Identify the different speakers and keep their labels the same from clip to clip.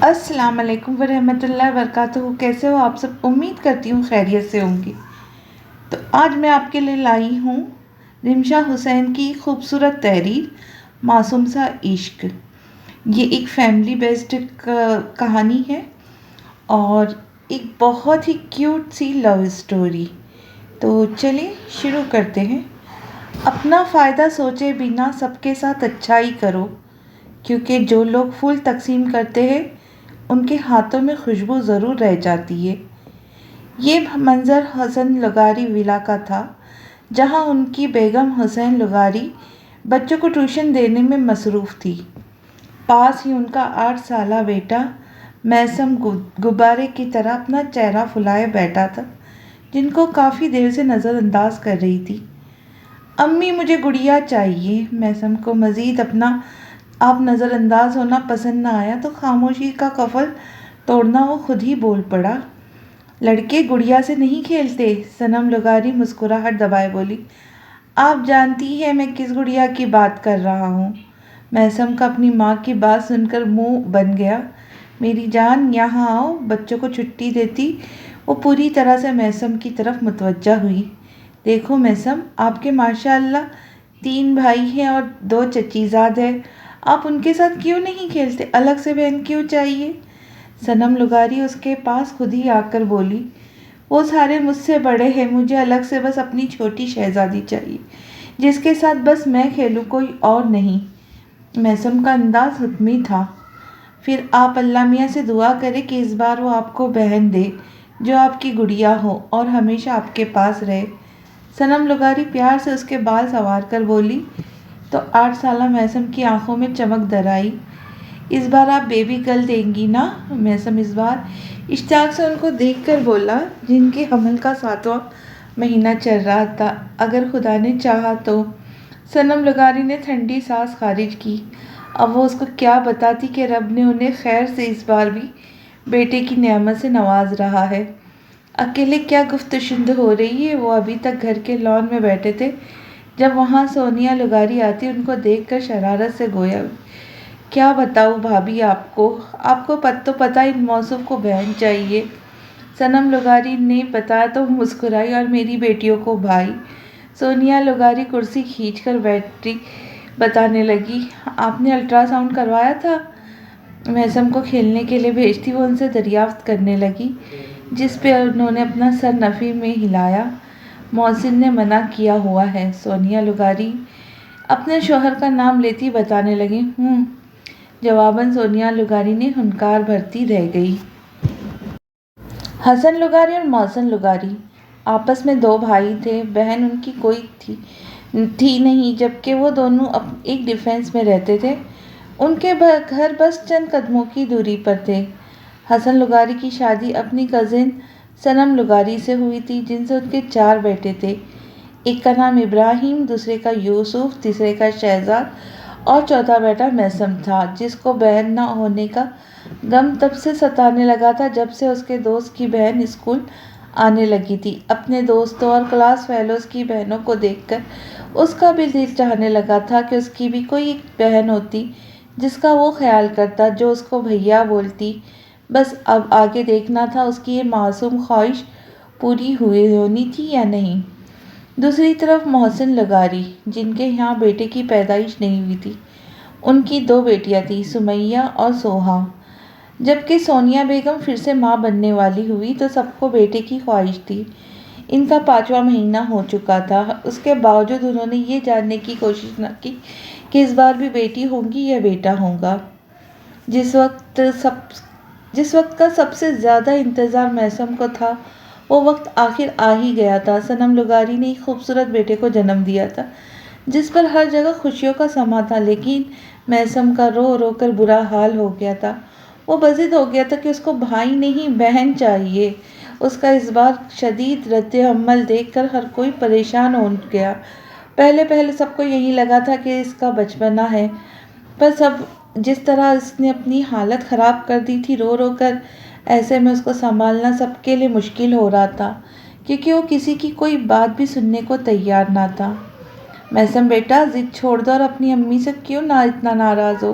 Speaker 1: السلام علیکم ورحمۃ اللہ وبرکاتہ۔ کیسے ہو آپ سب؟ امید کرتی ہوں خیریت سے ہوں گی۔ تو آج میں آپ کے لیے لائی ہوں رمشا حسین کی خوبصورت تحریر معصوم سا عشق۔ یہ ایک فیملی بیسڈ کہانی ہے اور ایک بہت ہی کیوٹ سی لو اسٹوری۔ تو چلیے شروع کرتے ہیں۔ اپنا فائدہ سوچے بنا سب کے ساتھ اچھائی کرو، کیونکہ جو لوگ پھول تقسیم کرتے ہیں ان کے ہاتھوں میں خوشبو ضرور رہ جاتی ہے۔ یہ منظر حسن لغاری ولا کا تھا، جہاں ان کی بیگم حسین لغاری بچوں کو ٹیوشن دینے میں مصروف تھی۔ پاس ہی ان کا 8 سالہ بیٹا میثم غبارے کی طرح اپنا چہرہ پھلائے بیٹھا تھا، جن کو کافی دیر سے نظر انداز کر رہی تھی۔ امی مجھے گڑیا چاہیے۔ میثم کو مزید اپنا آپ نظر انداز ہونا پسند نہ آیا تو خاموشی کا قفل توڑنا وہ خود ہی بول پڑا۔ لڑکے گڑیا سے نہیں کھیلتے۔ صنم لغاری مسکراہٹ دبائے بولی۔ آپ جانتی ہیں میں کس گڑیا کی بات کر رہا ہوں؟ میثم کا اپنی ماں کی بات سن کر منہ بن گیا۔ میری جان یہاں آؤ۔ بچوں کو چھٹی دیتی وہ پوری طرح سے میثم کی طرف متوجہ ہوئی۔ دیکھو میثم، آپ کے ماشاء اللہ 3 بھائی ہیں اور 2 چچیزاد ہیں، آپ ان کے ساتھ کیوں نہیں کھیلتے؟ الگ سے بہن کیوں چاہیے؟ صنم لغاری اس کے پاس خود ہی آ کر بولی۔ وہ سارے مجھ سے بڑے ہیں، مجھے الگ سے بس اپنی چھوٹی شہزادی چاہیے، جس کے ساتھ بس میں کھیلوں، کوئی اور نہیں۔ میثم کا انداز حتمی تھا۔ پھر آپ اللہ میاں سے دعا کریں کہ اس بار وہ آپ کو بہن دے جو آپ کی گڑیا ہو اور ہمیشہ آپ کے پاس رہے۔ صنم لغاری پیار سے اس کے بال سنوار کر بولی تو 8 سالہ میثم کی آنکھوں میں چمک در آئی۔ اس بار آپ بیبی گرل دیں گی نا؟ میثم اس بار اشتیاق سے ان کو دیکھ کر بولا، جن کے حمل کا 7واں مہینہ چل رہا تھا۔ اگر خدا نے چاہا تو۔ صنم لغاری نے ٹھنڈی سانس خارج کی۔ اب وہ اس کو کیا بتاتی کہ رب نے انہیں خیر سے اس بار بھی بیٹے کی نعمت سے نواز رہا ہے۔ اکیلے کیا گفت و شنید ہو رہی ہے؟ وہ ابھی تک گھر کے لان میں بیٹھے تھے جب وہاں سونیا لغاری آتی ان کو دیکھ کر شرارت سے گویا، کیا بتاؤں بھابھی آپ کو تو پتہ ان موصوف کو بہن چاہیے۔ صنم لغاری نے بتایا تو مسکرائی، اور میری بیٹیوں کو بھائی۔ سونیا لغاری کرسی کھینچ کر بیٹھی بتانے لگی، آپ نے الٹرا ساؤنڈ کروایا تھا؟ میثم کو کھیلنے کے لیے بھیجتی وہ ان سے دریافت کرنے لگی، جس پہ انہوں نے اپنا سر نفی میں ہلایا۔ محسن نے منع کیا ہوا ہے، سونیا لغاری اپنے شوہر کا نام لیتی بتانے لگی۔ جواباً سونیا لغاری نے ہنکار بھرتی رہ گئی۔ حسن لغاری اور محسن لغاری آپس میں 2 بھائی تھے، بہن ان کی کوئی تھی نہیں، جبکہ وہ دونوں ایک ڈیفینس میں رہتے تھے۔ ان کے گھر بس چند قدموں کی دوری پر تھے۔ حسن لغاری کی شادی اپنی کزن صنم لغاری سے ہوئی تھی، جن سے ان کے 4 بیٹے تھے۔ ایک کا نام ابراہیم، دوسرے کا یوسف، تیسرے کا شہزاد اور چوتھا بیٹا میثم تھا، جس کو بہن نہ ہونے کا غم تب سے ستانے لگا تھا جب سے اس کے دوست کی بہن اسکول آنے لگی تھی۔ اپنے دوستوں اور کلاس فیلوز کی بہنوں کو دیکھ کر اس کا بھی دل چاہنے لگا تھا کہ اس کی بھی کوئی ایک بہن ہوتی جس کا وہ خیال کرتا، جو اس کو بھیا بولتی۔ بس اب آگے دیکھنا تھا اس کی یہ معصوم خواہش پوری ہونی تھی یا نہیں۔ دوسری طرف محسن لغاری، جن کے یہاں بیٹے کی پیدائش نہیں ہوئی تھی، ان کی 2 بیٹیاں تھیں، سمیہ اور سوہا۔ جبکہ سونیا بیگم پھر سے ماں بننے والی ہوئی تو سب کو بیٹے کی خواہش تھی۔ ان کا 5واں مہینہ ہو چکا تھا، اس کے باوجود انہوں نے یہ جاننے کی کوشش نہ کی کہ اس بار بھی بیٹی ہوگی یا بیٹا ہوگا۔ جس وقت کا سب سے زیادہ انتظار میثم کو تھا، وہ وقت آخر آ ہی گیا تھا۔ صنم لغاری نے ایک خوبصورت بیٹے کو جنم دیا تھا، جس پر ہر جگہ خوشیوں کا سما تھا، لیکن میثم کا رو رو کر برا حال ہو گیا تھا۔ وہ بضد ہو گیا تھا کہ اس کو بھائی نہیں بہن چاہیے۔ اس کا اس بار شدید رد عمل دیکھ کر ہر کوئی پریشان ہو گیا۔ پہلے سب کو یہی لگا تھا کہ اس کا بچپنا ہے، پر جس طرح اس نے اپنی حالت خراب کر دی تھی رو رو کر، ایسے میں اس کو سنبھالنا سب کے لیے مشکل ہو رہا تھا، کیونکہ وہ کسی کی کوئی بات بھی سننے کو تیار نہ تھا۔ میثم بیٹا، ضد چھوڑ دو اور اپنی امی سے کیوں نہ اتنا ناراض ہو؟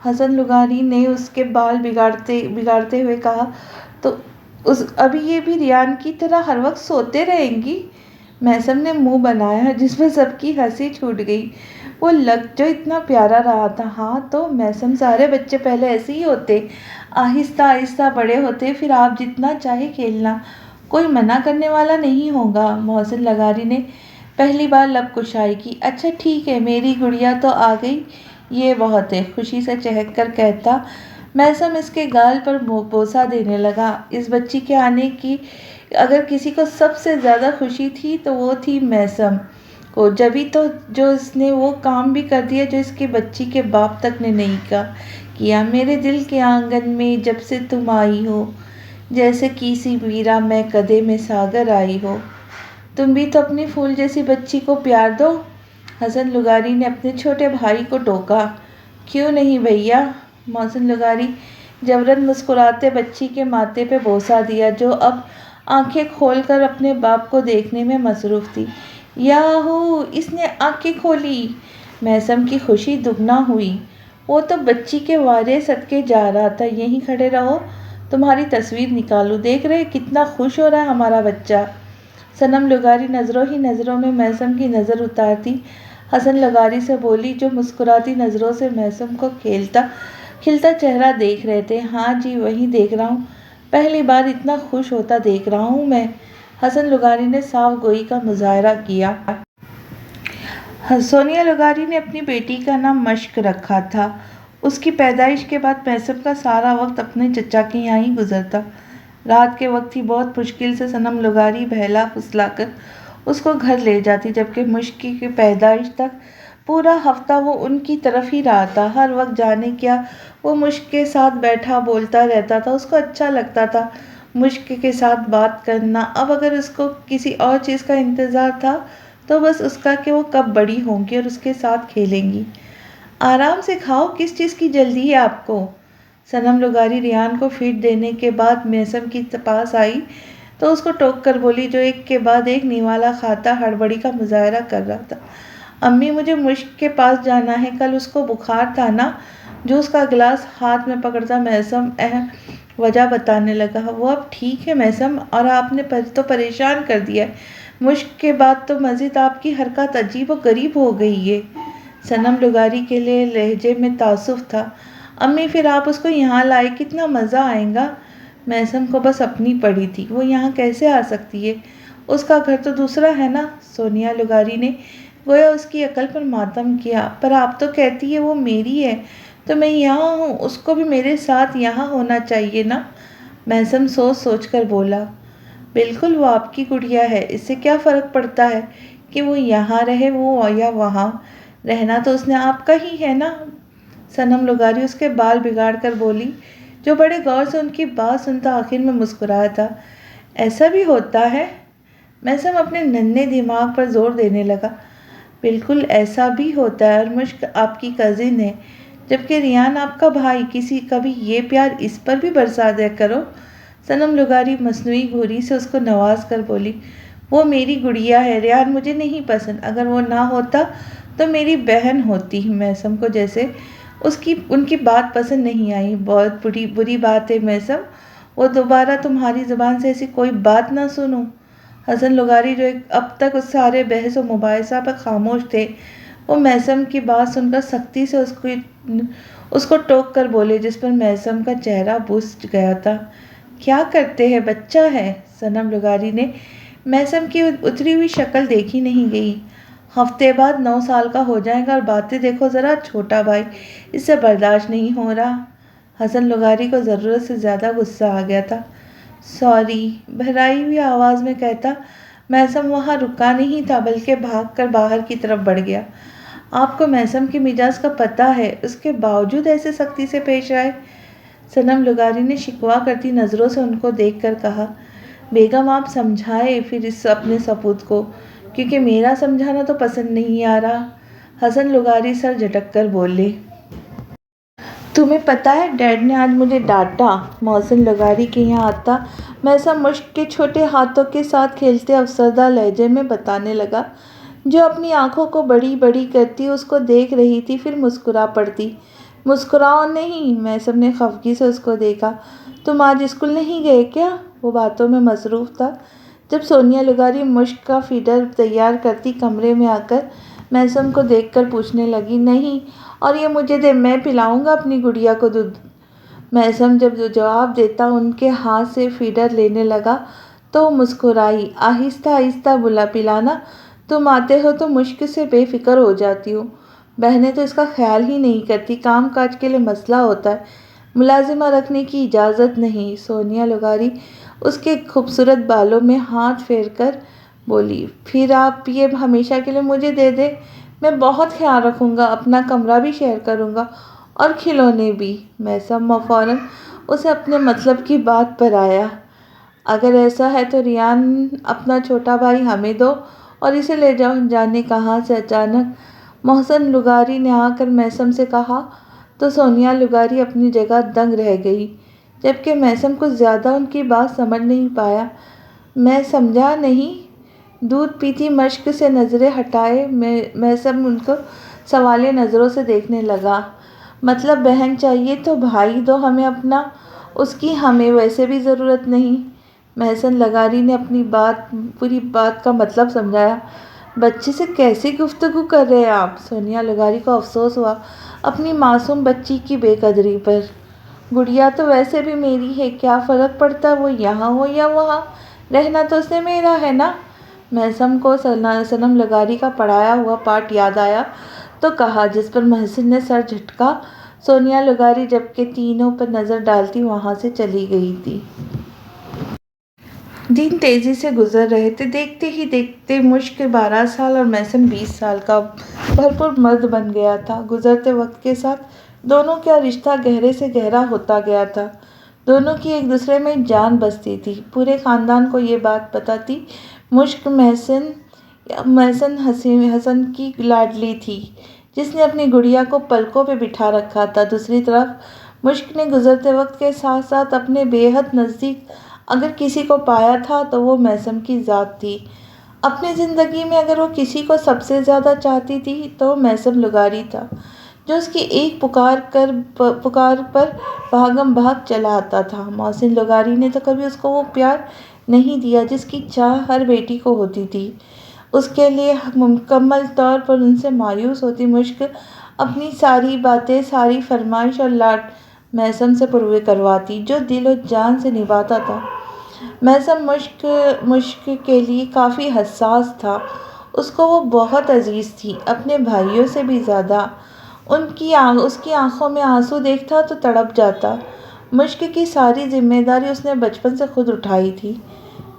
Speaker 1: حسن لغاری نے اس کے بال بگاڑتے ہوئے کہا، تو ابھی یہ بھی ریان کی طرح ہر وقت سوتے رہیں گی؟ میثم نے منہ بنایا جس پر سب کی ہنسی چھوٹ گئی۔ وہ لگ جو اتنا پیارا رہا تھا۔ ہاں تو میثم، سارے بچے پہلے ایسے ہی ہوتے، آہستہ آہستہ بڑے ہوتے، پھر آپ جتنا چاہے کھیلنا، کوئی منع کرنے والا نہیں ہوگا۔ محسن لغاری نے پہلی بار لب کشائی کی۔ اچھا ٹھیک ہے، میری گڑیا تو آ گئی، یہ بہت ہے، خوشی سے چہک کر کہتا میثم اس کے گال پر بوسہ دینے لگا۔ اس بچی کے آنے کی اگر کسی کو سب سے زیادہ خوشی تھی تو وہ تھی میثم کو، جبھی تو جو اس نے وہ کام بھی کر دیا جو اس کی بچی کے باپ تک نے نہیں کیا۔ میرے دل کے آنگن میں جب سے تم آئی ہو، جیسے کیسی ویرا میں کدے میں ساگر آئی ہو، تم بھی تو اپنی پھول جیسی بچی کو پیار دو۔ حسن لغاری نے اپنے چھوٹے بھائی کو ٹوکا۔ کیوں نہیں بھیا؟ محسن لغاری جبراً مسکراتے بچی کے ماتھے پہ بوسہ دیا، جو اب آنکھیں کھول کر اپنے باپ کو دیکھنے میں مصروف تھی۔ یاہو! اس نے آنکھیں کھولی! میثم کی خوشی دگنا ہوئی۔ وہ تو بچی کے وعدے صدقے جا رہا تھا۔ یہیں کھڑے رہو، تمہاری تصویر نکالوں، دیکھ رہے کتنا خوش ہو رہا ہے ہمارا بچہ۔ صنم لغاری نظروں ہی نظروں میں میثم کی نظر اتارتی حسن لغاری سے بولی، جو مسکراتی نظروں سے میثم کو کھلتا چہرہ دیکھ رہے تھے۔ ہاں جی، وہی دیکھ رہا ہوں، پہلی بار اتنا خوش ہوتا دیکھ رہا ہوں میں۔ حسن لغاری نے صاف گوئی کا مظاہرہ کیا۔ سونیا لغاری نے اپنی بیٹی کا نام مشک رکھا تھا۔ اس کی پیدائش کے بعد میثم کا سارا وقت اپنے چچا کے یہاں ہی گزرتا۔ رات کے وقت ہی بہت مشکل سے صنم لغاری بہلا پھسلا کر اس کو گھر لے جاتی، جبکہ مشک کی پیدائش تک پورا ہفتہ وہ ان کی طرف ہی رہا تھا۔ ہر وقت جانے کیا وہ مشک کے ساتھ بیٹھا بولتا رہتا تھا، اس کو اچھا لگتا تھا مشک کے ساتھ بات کرنا۔ اب اگر اس کو کسی اور چیز کا انتظار تھا تو بس اس کا کہ وہ کب بڑی ہوں گی اور اس کے ساتھ کھیلیں گی۔ آرام سے کھاؤ، کس چیز کی جلدی ہے آپ کو؟ صنم لغاری ریان کو فیڈ دینے کے بعد میثم کے پاس آئی تو اس کو ٹوک کر بولی، جو ایک کے بعد ایک نوالا کھاتا ہڑبڑی کا مظاہرہ کر رہا تھا۔ امی، مجھے مشک کے پاس جانا ہے، کل اس کو بخار تھا نا؟ جوس کا گلاس ہاتھ میں پکڑتا میثم وجہ بتانے لگا۔ وہ اب ٹھیک ہے میثم، اور آپ نے تو پریشان کر دیا ہے، مشک کے بعد تو مزید آپ کی حرکات عجیب و غریب ہو گئی ہے۔ صنم لغاری کے لیے لہجے میں تعصب تھا۔ امی، پھر آپ اس کو یہاں لائے، کتنا مزہ آئے گا۔ میثم کو بس اپنی پڑی تھی، وہ یہاں کیسے آ سکتی ہے؟ اس کا گھر تو دوسرا ہے نا۔ سونیا لغاری نے گویا اس کی عقل پر ماتم کیا۔ پر آپ تو کہتی ہے وہ میری ہے، تو میں یہاں ہوں، اس کو بھی میرے ساتھ یہاں ہونا چاہیے نا۔ میثم سوچ کر بولا، بالکل، وہ آپ کی گڑیا ہے، اس سے کیا فرق پڑتا ہے کہ وہ یہاں رہے یا وہاں، رہنا تو اس نے آپ کا ہی ہے نا۔ صنم لغاری اس کے بال بگاڑ کر بولی، جو بڑے غور سے ان کی بات سنتا آخر میں مسکرایا تھا۔ ایسا بھی ہوتا ہے؟ میثم اپنے ننھے دماغ پر زور دینے لگا۔ بالکل ایسا بھی ہوتا ہے، اور مشک آپ کی کزن ہے، جبکہ ریان آپ کا بھائی۔ کبھی یہ پیار اس پر بھی برسا دیا کرو۔ صنم لغاری مصنوعی گھوری سے اس کو نواز کر بولی، وہ میری گڑیا ہے، ریان مجھے نہیں پسند، اگر وہ نہ ہوتا تو میری بہن ہوتی۔ میثم کو جیسے ان کی بات پسند نہیں آئی۔ بہت بری بات ہے میثم، وہ دوبارہ تمہاری زبان سے ایسی کوئی بات نہ سنوں۔ حسن لغاری، جو اب تک اس سارے بحث و مباحثہ پر خاموش تھے، وہ میثم کی بات سن کر سختی سے اس کو ٹوک کر بولے، جس پر میثم کا چہرہ بجھ گیا تھا۔ کیا کرتے ہیں، بچہ ہے۔ صنم لغاری نے میثم کی اتری ہوئی شکل دیکھی نہیں گئی۔ ہفتے بعد 9 سال کا ہو جائے گا، اور باتیں دیکھو ذرا، چھوٹا بھائی، اس سے برداشت نہیں ہو رہا۔ حسن لغاری کو ضرورت سے زیادہ غصہ آ گیا تھا۔ سوری، بھرائی ہوئی آواز میں کہتا میثم وہاں رکا نہیں تھا، بلکہ بھاگ کر باہر کی طرف بڑھ گیا۔ آپ کو میثم کے مزاج کا پتہ ہے، اس کے باوجود ایسے سختی سے پیش آئے؟ صنم لغاری نے شکوہ کرتی نظروں سے ان کو دیکھ کر کہا۔ بیگم، آپ سمجھائے پھر اپنے سپوت کو، کیونکہ میرا سمجھانا تو پسند نہیں آ رہا۔ حسن لغاری سر جھٹک کر بولے، تمہیں پتہ ہے ڈیڈ نے آج مجھے ڈانٹا۔ محسن لغاری کے یہاں آتا میثم مشک کے چھوٹے ہاتھوں کے ساتھ کھیلتے افسردہ لہجے میں بتانے لگا، جو اپنی آنکھوں کو بڑی بڑی کرتی اس کو دیکھ رہی تھی، پھر مسکرا پڑتی۔ مسکراؤ نہیں، میسم نے خفگی سے اس کو دیکھا۔ تم آج اسکول نہیں گئے کیا؟ وہ باتوں میں مصروف تھا جب سونیا لغاری مشک کا فیڈر تیار کرتی کمرے میں آ کر میسم کو دیکھ کر پوچھنے لگی، نہیں، اور یہ مجھے دے، میں پلاؤں گا اپنی گڑیا کو دودھ۔ میسم جب جواب دیتا ان کے ہاتھ سے فیڈر لینے لگا تو وہ مسکرائی، آہستہ آہستہ پلانا، تم آتے ہو تو مشک سے بے فکر ہو جاتی ہوں۔ بہنیں تو اس کا خیال ہی نہیں کرتی، کام کاج کے لیے مسئلہ ہوتا ہے، ملازمہ رکھنے کی اجازت نہیں۔ سونیا لغاری اس کے خوبصورت بالوں میں ہاتھ پھیر کر بولی، پھر آپ یہ ہمیشہ کے لیے مجھے دے دیں، میں بہت خیال رکھوں گا، اپنا کمرہ بھی شیئر کروں گا اور کھلونے بھی۔ میسم فوراً اسے اپنے مطلب کی بات پر آیا، اگر ایسا ہے تو ریان اپنا چھوٹا بھائی ہمیں دو اور اسے لے جاؤ۔ جانے کہاں سے اچانک محسن لغاری نے آ کر میسم سے کہا تو سونیا لغاری اپنی جگہ دنگ رہ گئی، جبکہ میسم کچھ زیادہ ان کی بات سمجھ نہیں پایا۔ میں سمجھا نہیں۔ دودھ پیتی مشک سے نظریں ہٹائے میسم ان کو سوالیہ نظروں سے دیکھنے لگا، مطلب بہن چاہیے تو بھائی دو ہمیں اپنا، اس کی ہمیں ویسے بھی ضرورت نہیں۔ محسن لغاری نے اپنی پوری بات کا مطلب سمجھایا۔ بچے سے کیسی گفتگو کر رہے ہیں آپ؟ سونیا لغاری کو افسوس ہوا اپنی معصوم بچی کی بے قدری پر۔ گڑیا تو ویسے بھی میری ہے، کیا فرق پڑتا وہ یہاں ہو یا وہاں، رہنا تو اسے میرا ہے نا۔ میسم کو صنم لغاری کا پڑھایا ہوا پاٹ یاد آیا تو کہا، جس پر محسن نے سر جھٹکا۔ سونیا لغاری جبکہ تینوں پر نظر ڈالتی وہاں سے چلی گئی تھی۔ دن تیزی سے گزر رہے تھے، دیکھتے ہی دیکھتے مشک 12 سال اور میسم 20 سال کا بھرپور مرد بن گیا تھا۔ گزرتے وقت کے ساتھ دونوں کا رشتہ گہرے سے گہرا ہوتا گیا تھا، دونوں کی ایک دوسرے میں جان بستی تھی۔ پورے خاندان کو یہ بات پتہ تھی، مشک محسن حسن کی لاڈلی تھی، جس نے اپنی گڑیا کو پلکوں پہ بٹھا رکھا تھا۔ دوسری طرف مشک نے گزرتے وقت کے ساتھ ساتھ اپنے بے حد نزدیک اگر کسی کو پایا تھا تو وہ میسم کی ذات تھی۔ اپنی زندگی میں اگر وہ کسی کو سب سے زیادہ چاہتی تھی تو میسم لغاری تھا، جو اس کی ایک پکار پر بھاگم بھاگ چلا آتا تھا۔ محسن لغاری نے تو کبھی اس کو وہ پیار نہیں دیا جس کی چاہ ہر بیٹی کو ہوتی تھی، اس کے لیے مکمل طور پر ان سے مایوس ہوتی مشک اپنی ساری باتیں، ساری فرمائش اور لاڈ میسم سے پورے کرواتی، جو دل و جان سے نبھاتا تھا۔ میسم مشک کے لیے کافی حساس تھا، اس کو وہ بہت عزیز تھی، اپنے بھائیوں سے بھی زیادہ۔ اس کی آنکھوں میں آنسو دیکھتا تو تڑپ جاتا۔ مشک کی ساری ذمہ داری اس نے بچپن سے خود اٹھائی تھی،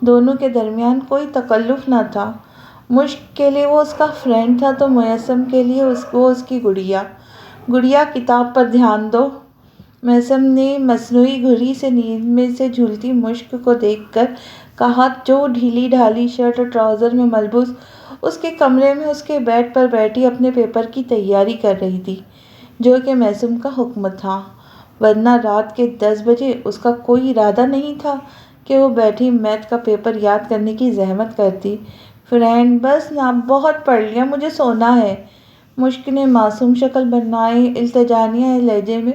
Speaker 1: دونوں کے درمیان کوئی تکلف نہ تھا۔ مشک کے لیے وہ اس کا فرینڈ تھا تو میسم کے لیے وہ اس کی گڑیا۔ گڑیا، کتاب پر دھیان دو۔ میسم نے مصنوعی گھڑی سے نیند میں سے جھولتی مشک کو دیکھ کر کہا، جو ڈھیلی ڈھالی شرٹ اور ٹراؤزر میں ملبوس اس کے کمرے میں اس کے بیڈ پر بیٹھی اپنے پیپر کی تیاری کر رہی تھی، جو کہ میسم کا حکم تھا، ورنہ رات کے 10 بجے اس کا کوئی ارادہ نہیں تھا کہ وہ بیٹھی میتھ کا پیپر یاد کرنے کی زحمت کرتی۔ فرینڈ، بس نا، بہت پڑھ لیا، مجھے سونا ہے۔ مشک نے معصوم شکل بنائے التجائیہ لہجے میں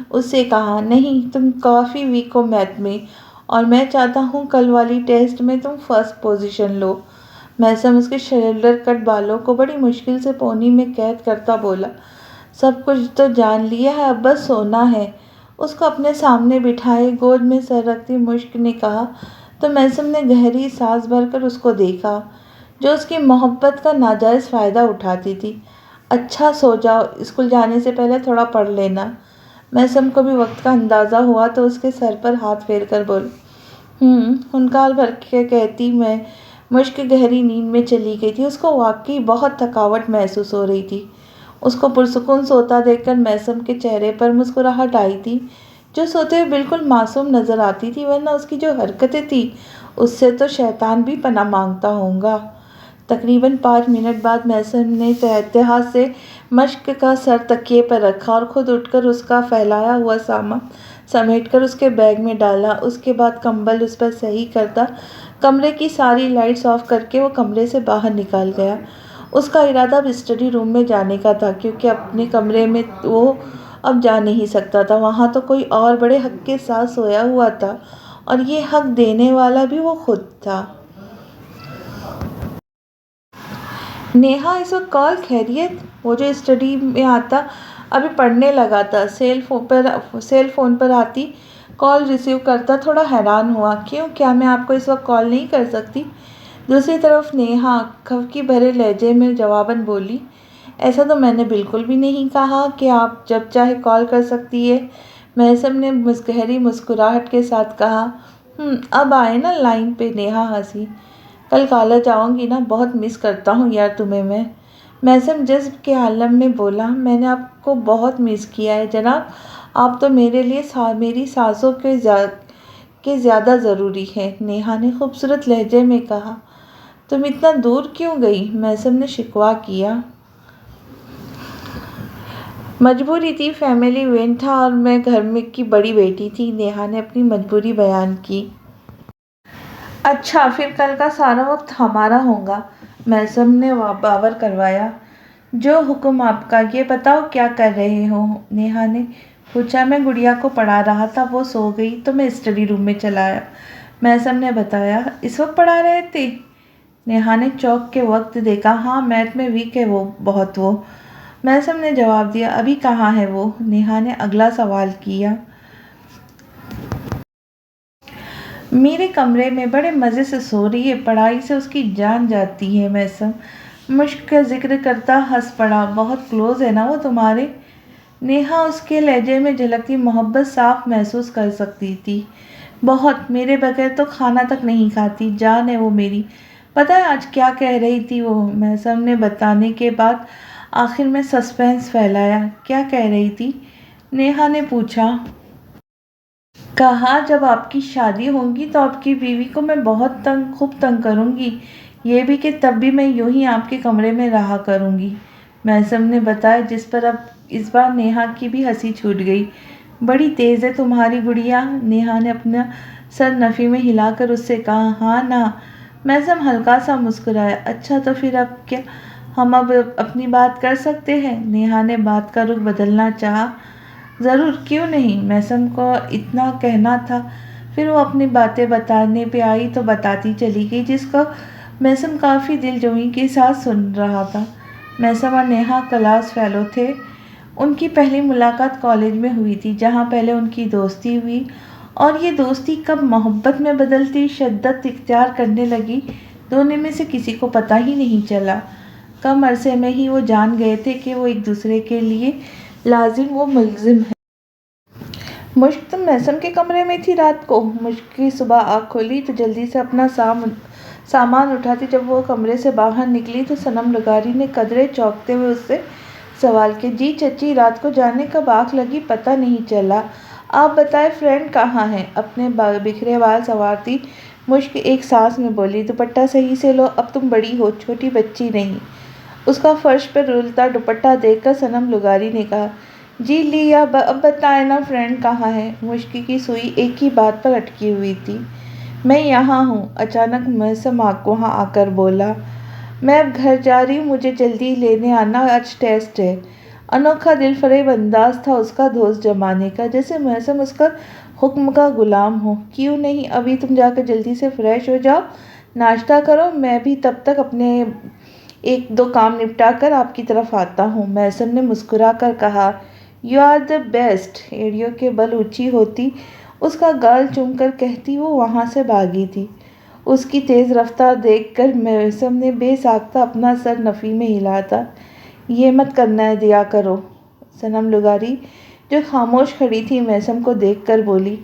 Speaker 1: اس سے کہا، نہیں، تم کافی ویک ہو میتھ میں، اور میں چاہتا ہوں کل والی ٹیسٹ میں تم فرسٹ پوزیشن لو۔ میسم اس کے شولڈر کٹ بالوں کو بڑی مشکل سے پونی میں قید کرتا بولا، سب کچھ تو جان لیا ہے، اب بس سونا ہے۔ اس کو اپنے سامنے بٹھائے گود میں سر رکھتی مشک نے کہا تو میسم نے گہری سانس بھر کر اس کو دیکھا، جو اس کی محبت کا ناجائز فائدہ اٹھاتی تھی۔ اچھا، سو جاؤ، اسکول جانے سے پہلے تھوڑا پڑھ لینا۔ میسم کو بھی وقت کا اندازہ ہوا تو اس کے سر پر ہاتھ پھیر کر بولی، ہنکار بھر کے کہتی میں۔ مشک گہری نیند میں چلی گئی تھی، اس کو واقعی بہت تھکاوٹ محسوس ہو رہی تھی۔ اس کو پرسکون سوتا دیکھ کر میسم کے چہرے پر مسکراہٹ آئی تھی، جو سوتے ہوئے بالکل معصوم نظر آتی تھی، ورنہ اس کی جو حرکتیں تھیں اس سے تو شیطان بھی پناہ مانگتا ہوگا۔ تقریباً 5 منٹ بعد میسم نے اتحاد سے مشک کا سر تکیے پر رکھا اور خود اٹھ کر اس کا پھیلایا ہوا سامان سمیٹ کر اس کے بیگ میں ڈالا۔ اس کے بعد کمبل اس پر صحیح کرتا کمرے کی ساری لائٹس آف کر کے وہ کمرے سے باہر نکل گیا۔ اس کا ارادہ اب اسٹڈی روم میں جانے کا تھا، کیونکہ اپنے کمرے میں وہ اب جا نہیں سکتا تھا، وہاں تو کوئی اور بڑے حق کے ساتھ سویا ہوا تھا اور یہ حق دینے والا بھی وہ خود تھا۔ نیہا اس وقت کال خیریت؟ وہ جو اسٹڈی میں آتا ابھی پڑھنے لگا تھا، سیل فون پر آتی کال ریسیو کرتا، تھوڑا حیران ہوا۔ کیوں، کیا میں آپ کو اس وقت کال نہیں کر سکتی؟ دوسری طرف نیہا خفگی بھرے لہجے میں جواباً بولی، ایسا تو میں نے بالکل بھی نہیں کہا کہ آپ جب چاہے کال کر سکتی ہے۔ محسن نے گہری مسکراہٹ کے ساتھ کہا۔ اب آئے نا لائن پہ؟ نیہا ہنسی۔ کل کالج آؤں گی نا، بہت مس کرتا ہوں یار تمہیں میں۔ محسن جذب کے عالم میں بولا، میں نے آپ کو بہت مس کیا ہے جناب، آپ تو میرے لیے میری سانسوں کے زیادہ ضروری ہے۔ نیہا نے خوبصورت لہجے میں کہا۔ تم اتنا دور کیوں گئی؟ محسن نے شکوہ کیا۔ مجبوری تھی، فیملی ایونٹ تھا اور میں گھر میں کی بڑی بیٹی تھی۔ نیہا نے اپنی مجبوری بیان کی۔ اچھا، پھر کل کا سارا وقت ہمارا ہوگا، محسن نے باور کروایا۔ جو حکم آپ کا۔ یہ بتاؤ کیا کر رہے ہو؟ نیہا نے پوچھا۔ میں گڑیا کو پڑھا رہا تھا، وہ سو گئی تو میں اسٹڈی روم میں چلا آیا، محسن نے بتایا۔ اس وقت پڑھا رہے تھے؟ نیہا نے چوک کے وقت دیکھا۔ ہاں، میتھ میں ویک ہے وہ بہت، محسن نے جواب دیا۔ ابھی کہاں ہے وہ؟ نیہا نے اگلا سوال کیا۔ میرے کمرے میں بڑے مزے سے سو رہی ہے، پڑھائی سے اس کی جان جاتی ہے۔ محسن مشق کا ذکر کرتا ہنس پڑا۔ بہت کلوز ہے نا وہ تمہارے؟ نیہا اس کے لہجے میں جھلکتی محبت صاف محسوس کر سکتی تھی۔ بہت، میرے بغیر تو کھانا تک نہیں کھاتی، جان ہے وہ میری۔ پتہ ہے آج کیا کہہ رہی تھی وہ؟ محسن نے بتانے کے بعد آخر میں سسپینس پھیلایا۔ کیا کہہ رہی تھی؟ نیہا نے پوچھا۔ کہا جب آپ کی شادی ہوگی تو آپ کی بیوی کو میں بہت خوب تنگ کروں گی، یہ بھی کہ تب بھی میں یوں ہی آپ کے کمرے میں رہا کروں گی، محسن نے بتایا، جس پر اب اس بار نیہا کی بھی ہنسی چھوٹ گئی۔ بڑی تیز ہے تمہاری گڑیا، نیہا نے اپنا سر نفی میں ہلا کر اس سے کہا۔ ہاں نا، محسن ہلکا سا مسکرایا۔ اچھا تو پھر اب کیا ہم اب اپنی بات کر سکتے ہیں؟ نیہا نے بات کا رخ بدلنا چاہا۔ ضرور، کیوں نہیں؟ محسن کو اتنا کہنا تھا، پھر وہ اپنی باتیں بتانے پہ آئی تو بتاتی چلی گئی، جس کو محسن کافی دل جوئی کے ساتھ سن رہا تھا۔ محسن اور نیہا کلاس فیلو تھے۔ ان کی پہلی ملاقات کالج میں ہوئی تھی، جہاں پہلے ان کی دوستی ہوئی، اور یہ دوستی کب محبت میں بدلتی شدت اختیار کرنے لگی، دونوں میں سے کسی کو پتہ ہی نہیں چلا۔ کم عرصے میں ہی وہ جان گئے تھے کہ وہ ایک دوسرے کے لیے لازم و ملزم ہیں۔ مشک تم محسن کے کمرے میں تھی رات کو؟ مشک کی صبح آنکھ کھلی تو جلدی سے اپنا سامان اٹھاتی جب وہ کمرے سے باہر نکلی تو صنم لغاری نے قدرے چونکتے ہوئے اس سے سوال کیا۔ جی چچی، رات کو جانے کب آنکھ لگی پتہ نہیں چلا۔ آپ بتائیں فرینڈ کہاں ہے؟ اپنے بکھرے بال سنوارتی مشک ایک سانس میں بولی۔ دوپٹہ صحیح سے لو، اب تم بڑی ہو، چھوٹی بچی نہیں۔ اس کا فرش پر رولتا دوپٹہ دیکھ کر صنم لغاری نے کہا۔ جی لیا، اب بتائیں نا فرینڈ کہاں ہے؟ مشک کی سوئی ایک ہی بات پر اٹکی ہوئی تھی۔ میں یہاں ہوں، اچانک محسن وہاں آ کر بولا۔ میں اب گھر جا رہی ہوں، مجھے جلدی لینے آنا، آج ٹیسٹ ہے۔ انوکھا دل فریب انداز تھا اس کا دوست جمانے کا، جیسے محسن اس کا حکم کا غلام ہو۔ کیوں نہیں، ابھی تم جا کر جلدی سے فریش ہو جاؤ، ناشتہ کرو، میں بھی تب تک اپنے ایک دو کام نپٹا کر آپ کی طرف آتا ہوں، محسن نے مسکرا کر کہا۔ یو آر دی بیسٹ، ایڑیوں کے بل اونچی ہوتی اس کا گال چوم کر کہتی وہ وہاں سے بھاگی تھی۔ اس کی تیز رفتار دیکھ کر محسن نے بے ساختہ اپنا سر نفی میں ہلا تھا۔ یہ مت کرنے دیا کرو، صنم لغاری جو خاموش کھڑی تھی محسن کو دیکھ کر بولی،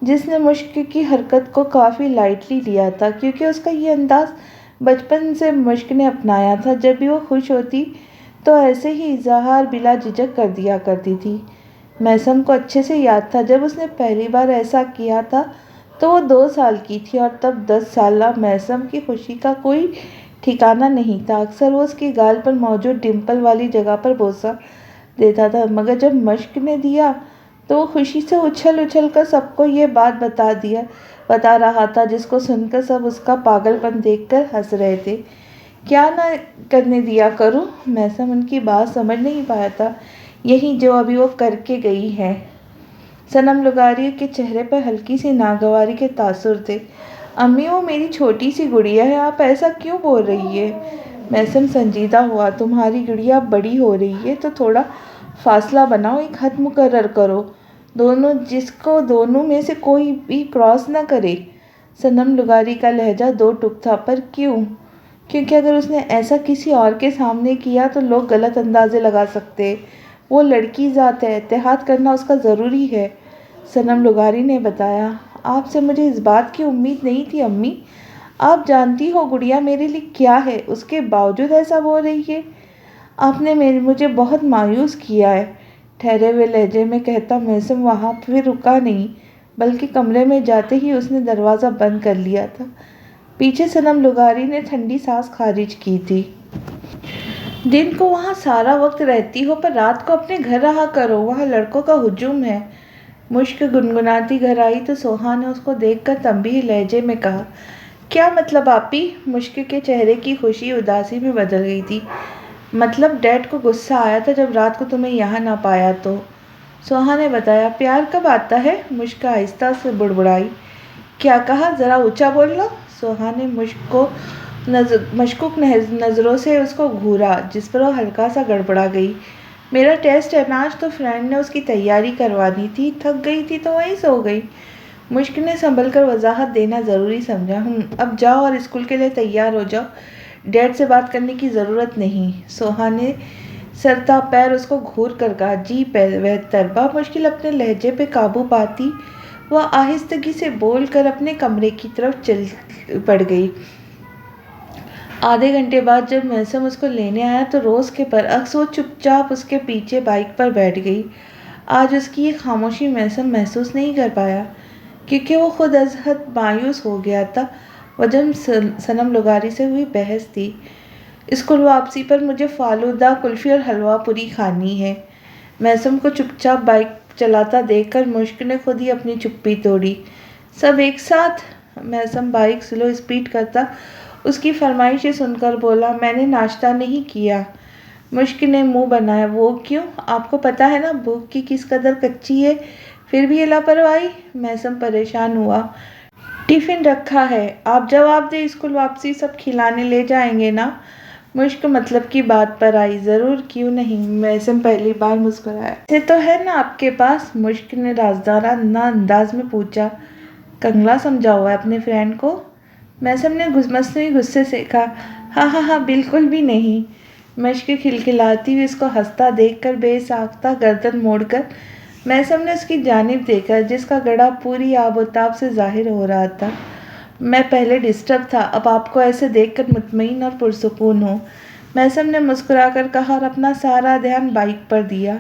Speaker 1: جس نے مشک کی حرکت کو کافی لائٹلی لیا تھا، کیونکہ اس کا یہ انداز بچپن سے مشک نے اپنایا تھا۔ جب بھی وہ خوش ہوتی تو ایسے ہی اظہار بلا جھجک کر دیا کرتی تھی۔ محسن کو اچھے سے یاد تھا جب اس نے پہلی بار ایسا کیا تھا تو وہ 2 سال کی تھی، اور تب 10 سالہ محسن کی خوشی کا کوئی ٹھکانہ نہیں تھا۔ اکثر وہ اس کی گال پر موجود ڈمپل والی جگہ پر بوسہ دیتا تھا، مگر جب مشک نے دیا تو وہ خوشی سے اچھل اچھل کر سب کو یہ بات بتا رہا تھا، جس کو سن کر سب اس کا پاگل پن دیکھ کر ہنس رہے تھے۔ کیا نہ کرنے دیا کروں؟ محسن ان کی بات سمجھ نہیں پایا تھا۔ یہی جو ابھی وہ کر کے گئی ہے۔ صنم لغاری کے چہرے پر ہلکی سی ناگواری کے تاثر تھے۔ امی وہ میری چھوٹی سی گڑیا ہے، آپ ایسا کیوں بول رہی ہے؟ محسن سنجیدہ ہوا۔ تمہاری گڑیا بڑی ہو رہی ہے تو تھوڑا فاصلہ بناؤ، ایک حد مقرر کرو جس کو دونوں میں سے کوئی بھی کراس نہ کرے۔ صنم لغاری کا لہجہ دو ٹک تھا، پر کیوں؟ کیونکہ اگر اس نے ایسا کسی اور کے سامنے کیا تو لوگ غلط اندازے لگا سکتے۔ وہ لڑکی ذات ہے، اتحاد کرنا اس کا ضروری ہے۔ صنم لغاری نے بتایا۔ آپ سے مجھے اس بات کی امید نہیں تھی امی۔ آپ جانتی ہو گڑیا میرے لیے کیا ہے، اس کے باوجود ایسا بول رہی ہے۔ آپ نے مجھے بہت مایوس کیا ہے، ٹھہرے ہوئے لہجے میں کہتا محسن وہاں پھر رکا نہیں، بلکہ کمرے میں جاتے ہی اس نے دروازہ بند کر لیا تھا۔ پیچھے صنم لغاری نے ٹھنڈی سانس خارج کی تھی۔ دن کو وہاں سارا وقت رہتی ہو، پر رات کو اپنے گھر رہا کرو، وہاں لڑکوں کا ہجوم ہے۔ مشک گنگناتی گھر آئی تو سوہا نے اس کو دیکھ کر تنبیہی لہجے میں کہا، کیا مطلب آپی؟ مشک کے چہرے کی خوشی اداسی میں بدل گئی تھی۔ مطلب ڈیڈ کو غصہ آیا تھا جب رات کو تمہیں یہاں نہ پایا تو۔ سوہا نے بتایا۔ پیار کب آتا ہے؟ مشک آہستہ سے بڑبڑائی۔ کیا کہا؟ ذرا اونچا بولنا۔ سوہا نے مشک کو مشکوک نظروں سے اس کو گھورا، جس پر وہ ہلکا سا گڑبڑا گئی۔ میرا ٹیسٹ ہے نا آج، تو فرینڈ نے اس کی تیاری کروانی تھی، تھک گئی تھی تو وہیں سو گئی۔ مشک نے سنبھل کر وضاحت دینا ضروری سمجھا۔ اب جاؤ اور اسکول کے لیے تیار ہو جاؤ، ڈیڈ سے بات کرنے کی ضرورت نہیں۔ سوہا نے سرتا پیر اس کو گھور کر کہا۔ جی بہتر۔ بامشکل اپنے لہجے پہ قابو پاتی وہ آہستگی سے بول کر اپنے کمرے کی طرف چل پڑ گئی۔ آدھے گھنٹے بعد جب محسن اس کو لینے آیا تو روز کے برعکس وہ چپ چاپ اس کے پیچھے بائک پر بیٹھ گئی۔ آج اس کی یہ خاموشی محسن محسوس نہیں کر پایا، کیونکہ وہ خود از حد مایوس ہو گیا تھا۔ وجہ صنم لغاری سے ہوئی بحث تھی۔ اسکول واپسی پر مجھے فالودہ، کلفی اور حلوہ پوری کھانی ہے۔ محسن کو چپ چاپ بائک چلاتا دیکھ کر مشک نے خود ہی اپنی چپی توڑی۔ سب ایک ساتھ؟ محسن بائک سلو اسپیڈ کرتا اس کی فرمائشیں سن کر بولا۔ میں نے ناشتہ نہیں کیا۔ مشک نے منہ بنایا۔ وہ کیوں؟ آپ کو پتہ ہے نا بھوک کی کس قدر کچی ہے، پھر بھی یہ لاپرواہی؟ محسن پریشان ہوا۔ ٹفن رکھا ہے، آپ جواب دیں، اسکول واپسی سب کھلانے لے جائیں گے نا؟ مشک مطلب کی بات پر آئی۔ ضرور، کیوں نہیں؟ محسن پہلی بار مسکرایا۔ ایسے تو ہے نا آپ کے پاس؟ مشک نے رازدارانہ انداز میں پوچھا۔ کنگلا سمجھا ہوا ہے اپنے فرینڈ کو؟ محسن نے مصنوعی غصے سے کہا۔ ہاں بالکل بھی نہیں۔ مشک کھلکھلاتی ہوئی اس کو ہنستا دیکھ کر بے ساختہ گردن موڑ کر محسن نے اس کی جانب دیکھا، جس کا گڑھا پوری آب و تاب سے ظاہر ہو رہا تھا۔ میں پہلے ڈسٹرب تھا، اب آپ کو ایسے دیکھ کر مطمئن اور پرسکون ہوں، محسن نے مسکرا کر کہا اور اپنا سارا دھیان بائک پر دیا۔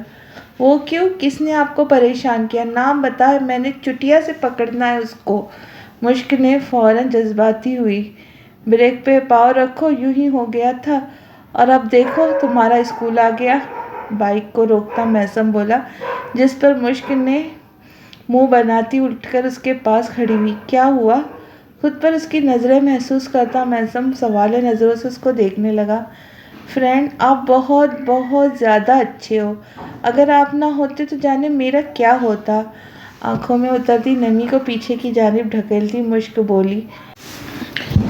Speaker 1: وہ کیوں؟ کس نے آپ کو پریشان کیا؟ نام بتا، میں نے چٹیا سے پکڑنا ہے اس کو۔ مشک نے فوراً جذباتی ہوئی۔ بریک پہ پاؤں رکھو، یوں ہی ہو گیا تھا اور اب دیکھو تمہارا اسکول آ گیا۔ بائک کو روکتا محسن بولا، جس پر مشک نے منہ بناتی اٹھ کر اس کے پاس کھڑی ہوئی۔ کیا ہوا؟ خود پر اس کی نظریں محسوس کرتا محسن سوالے نظروں سے اس کو دیکھنے لگا۔ فرینڈ، آپ بہت بہت زیادہ اچھے ہو، اگر آپ نہ ہوتے تو جانے میرا کیا ہوتا؟ آنکھوں میں اترتی نمی کو پیچھے کی جانب ڈھکیلتی مشک بولی۔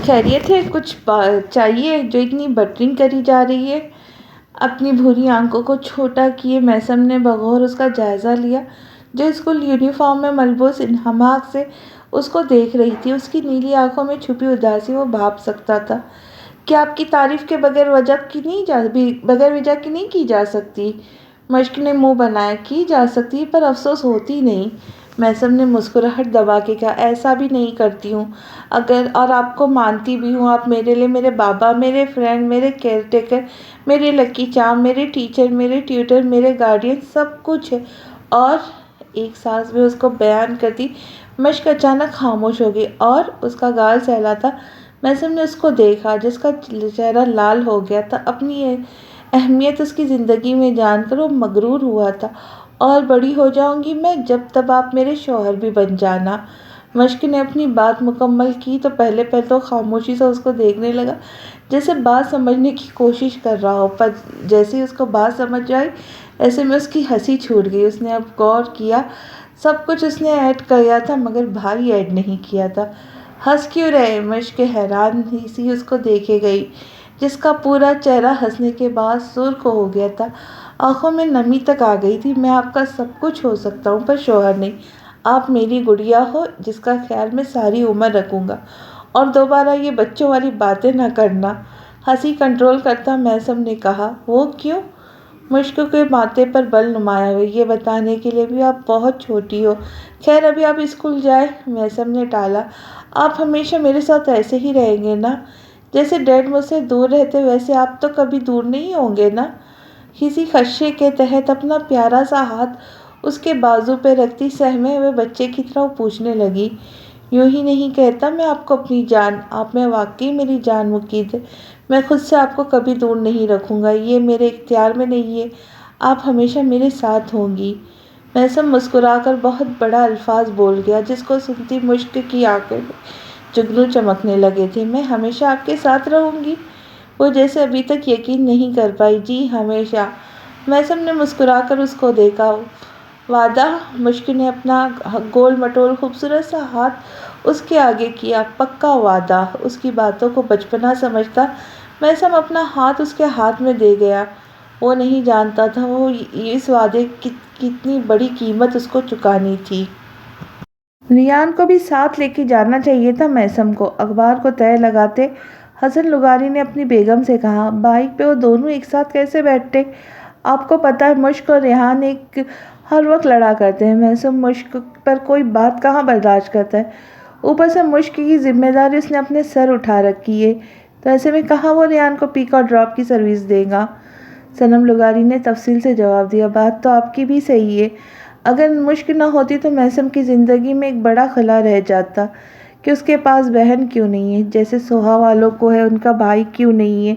Speaker 1: خیریت ہے؟ کچھ چاہیے جو اتنی بٹرنگ کری جا رہی ہے؟ اپنی بھوری آنکھوں کو چھوٹا کیے محسن نے بغور اس کا جائزہ لیا، جو اسکول یونیفارم میں ملبوس انہماک سے اس کو دیکھ رہی تھی۔ اس کی نیلی آنکھوں میں چھپی اداسی وہ بھاپ سکتا تھا۔ کیا آپ کی تعریف کے بغیر وجہ کی نہیں کی جا سکتی؟ مشک نے منہ بنایا۔ کی جا سکتی پر افسوس ہوتی نہیں۔ محسن نے مسکراہٹ دبا کے کہا۔ ایسا بھی نہیں کرتی ہوں اور آپ کو مانتی بھی ہوں۔ آپ میرے لیے میرے بابا، میرے فرینڈ، میرے کیئر ٹیکر، میرے لکی چارم، میرے ٹیچر، میرے ٹیوٹر، میرے گارڈین، سب کچھ ہے۔ اور ایک سانس میں اس کو بیان کرتی مشک اچانک خاموش ہو گئی اور اس کا گال سہلاتا محسن نے اس کو دیکھا، جس کا چہرہ لال ہو گیا تھا۔ اپنی اہمیت اس کی زندگی میں جان کر وہ مغرور ہوا تھا۔ اور بڑی ہو جاؤں گی میں، جب تب آپ میرے شوہر بھی بن جانا۔ مشک نے اپنی بات مکمل کی تو پہلے تو خاموشی سے اس کو دیکھنے لگا، جیسے بات سمجھنے کی کوشش کر رہا ہو، پر جیسے ہی اس کو بات سمجھ آئی ایسے میں اس کی ہنسی چھوٹ گئی۔ اس نے اب غور کیا، سب کچھ اس نے ایڈ کیا تھا مگر بھائی ایڈ نہیں کیا تھا۔ ہنس کیوں رہے؟ مشک حیران سی اس کو دیکھے گئی، جس کا پورا چہرہ ہنسنے کے بعد سرخ ہو گیا تھا، آنکھوں میں نمی تک آ گئی تھی۔ میں آپ کا سب کچھ ہو سکتا ہوں پر شوہر نہیں۔ آپ میری گڑیا ہو جس کا خیال میں ساری عمر رکھوں گا، اور دوبارہ یہ بچوں والی باتیں نہ کرنا۔ ہنسی کنٹرول کرتا میثم نے کہا، وہ کیوں؟ مشک کے ماتھے پر بل نمایاں ہوئے، یہ بتانے کے لیے بھی آپ بہت چھوٹی ہو۔ خیر ابھی آپ اسکول جائیں۔ میثم نے ٹالا، آپ ہمیشہ میرے ساتھ ایسے ہی رہیں گے نا؟ جیسے ڈیڈ مجھ سے دور رہتے ویسے آپ تو کبھی دور نہیں ہوں گے نا؟ کسی خدشے کے تحت اپنا پیارا سا ہاتھ اس کے بازو پہ رکھتی سہمے ہوئے بچے کی طرح پوچھنے لگی، یوں ہی نہیں کہتا میں آپ کو اپنی جان، آپ میں واقعی میری جان مقید ہے۔ میں خود سے آپ کو کبھی دور نہیں رکھوں گا، یہ میرے اختیار میں نہیں ہے، آپ ہمیشہ میرے ساتھ ہوں گی۔ میثم مسکرا کر بہت بڑا الفاظ بول گیا، جس کو سنتی مشک کی آنکھوں میں جگنو چمکنے لگے تھے۔ میں ہمیشہ آپ کے ساتھ رہوں گی؟ وہ جیسے ابھی تک یقین نہیں کر پائی۔ جی ہمیشہ۔ میثم نے مسکرا کر اس کو دیکھا۔ وعدہ؟ مشک نے اپنا گول مٹول خوبصورت سا ہاتھ اس کے آگے کیا۔ پکا وعدہ؟ اس کی باتوں کو بچپنا سمجھتا میثم اپنا ہاتھ اس کے ہاتھ میں دے گیا۔ وہ نہیں جانتا تھا وہ اس وعدے کی کتنی بڑی قیمت اس کو چکانی تھی۔ ریان کو بھی ساتھ لے کے جانا چاہیے تھا میثم کو۔ اخبار کو تہہ لگاتے حسن لغاری نے اپنی بیگم سے کہا، بائیک پہ وہ دونوں ایک ساتھ کیسے بیٹھتے؟ آپ کو پتہ ہے مشک اور ریحان ہر وقت لڑا کرتے ہیں۔ میثم مشک پر کوئی بات کہاں برداشت کرتا ہے، اوپر سے مشک کی ذمہ داری اس نے اپنے سر اٹھا رکھی ہے، تو ایسے میں کہاں وہ ریان کو پک اور ڈراپ کی سروس دے گا؟ صنم لغاری نے تفصیل سے جواب دیا، بات تو آپ کی بھی صحیح ہے۔ اگر مشک نہ ہوتی تو میثم کی زندگی میں ایک بڑا خلا رہ جاتا کہ اس کے پاس بہن کیوں نہیں ہے، جیسے سوہا والوں کو ہے، ان کا بھائی کیوں نہیں ہے؟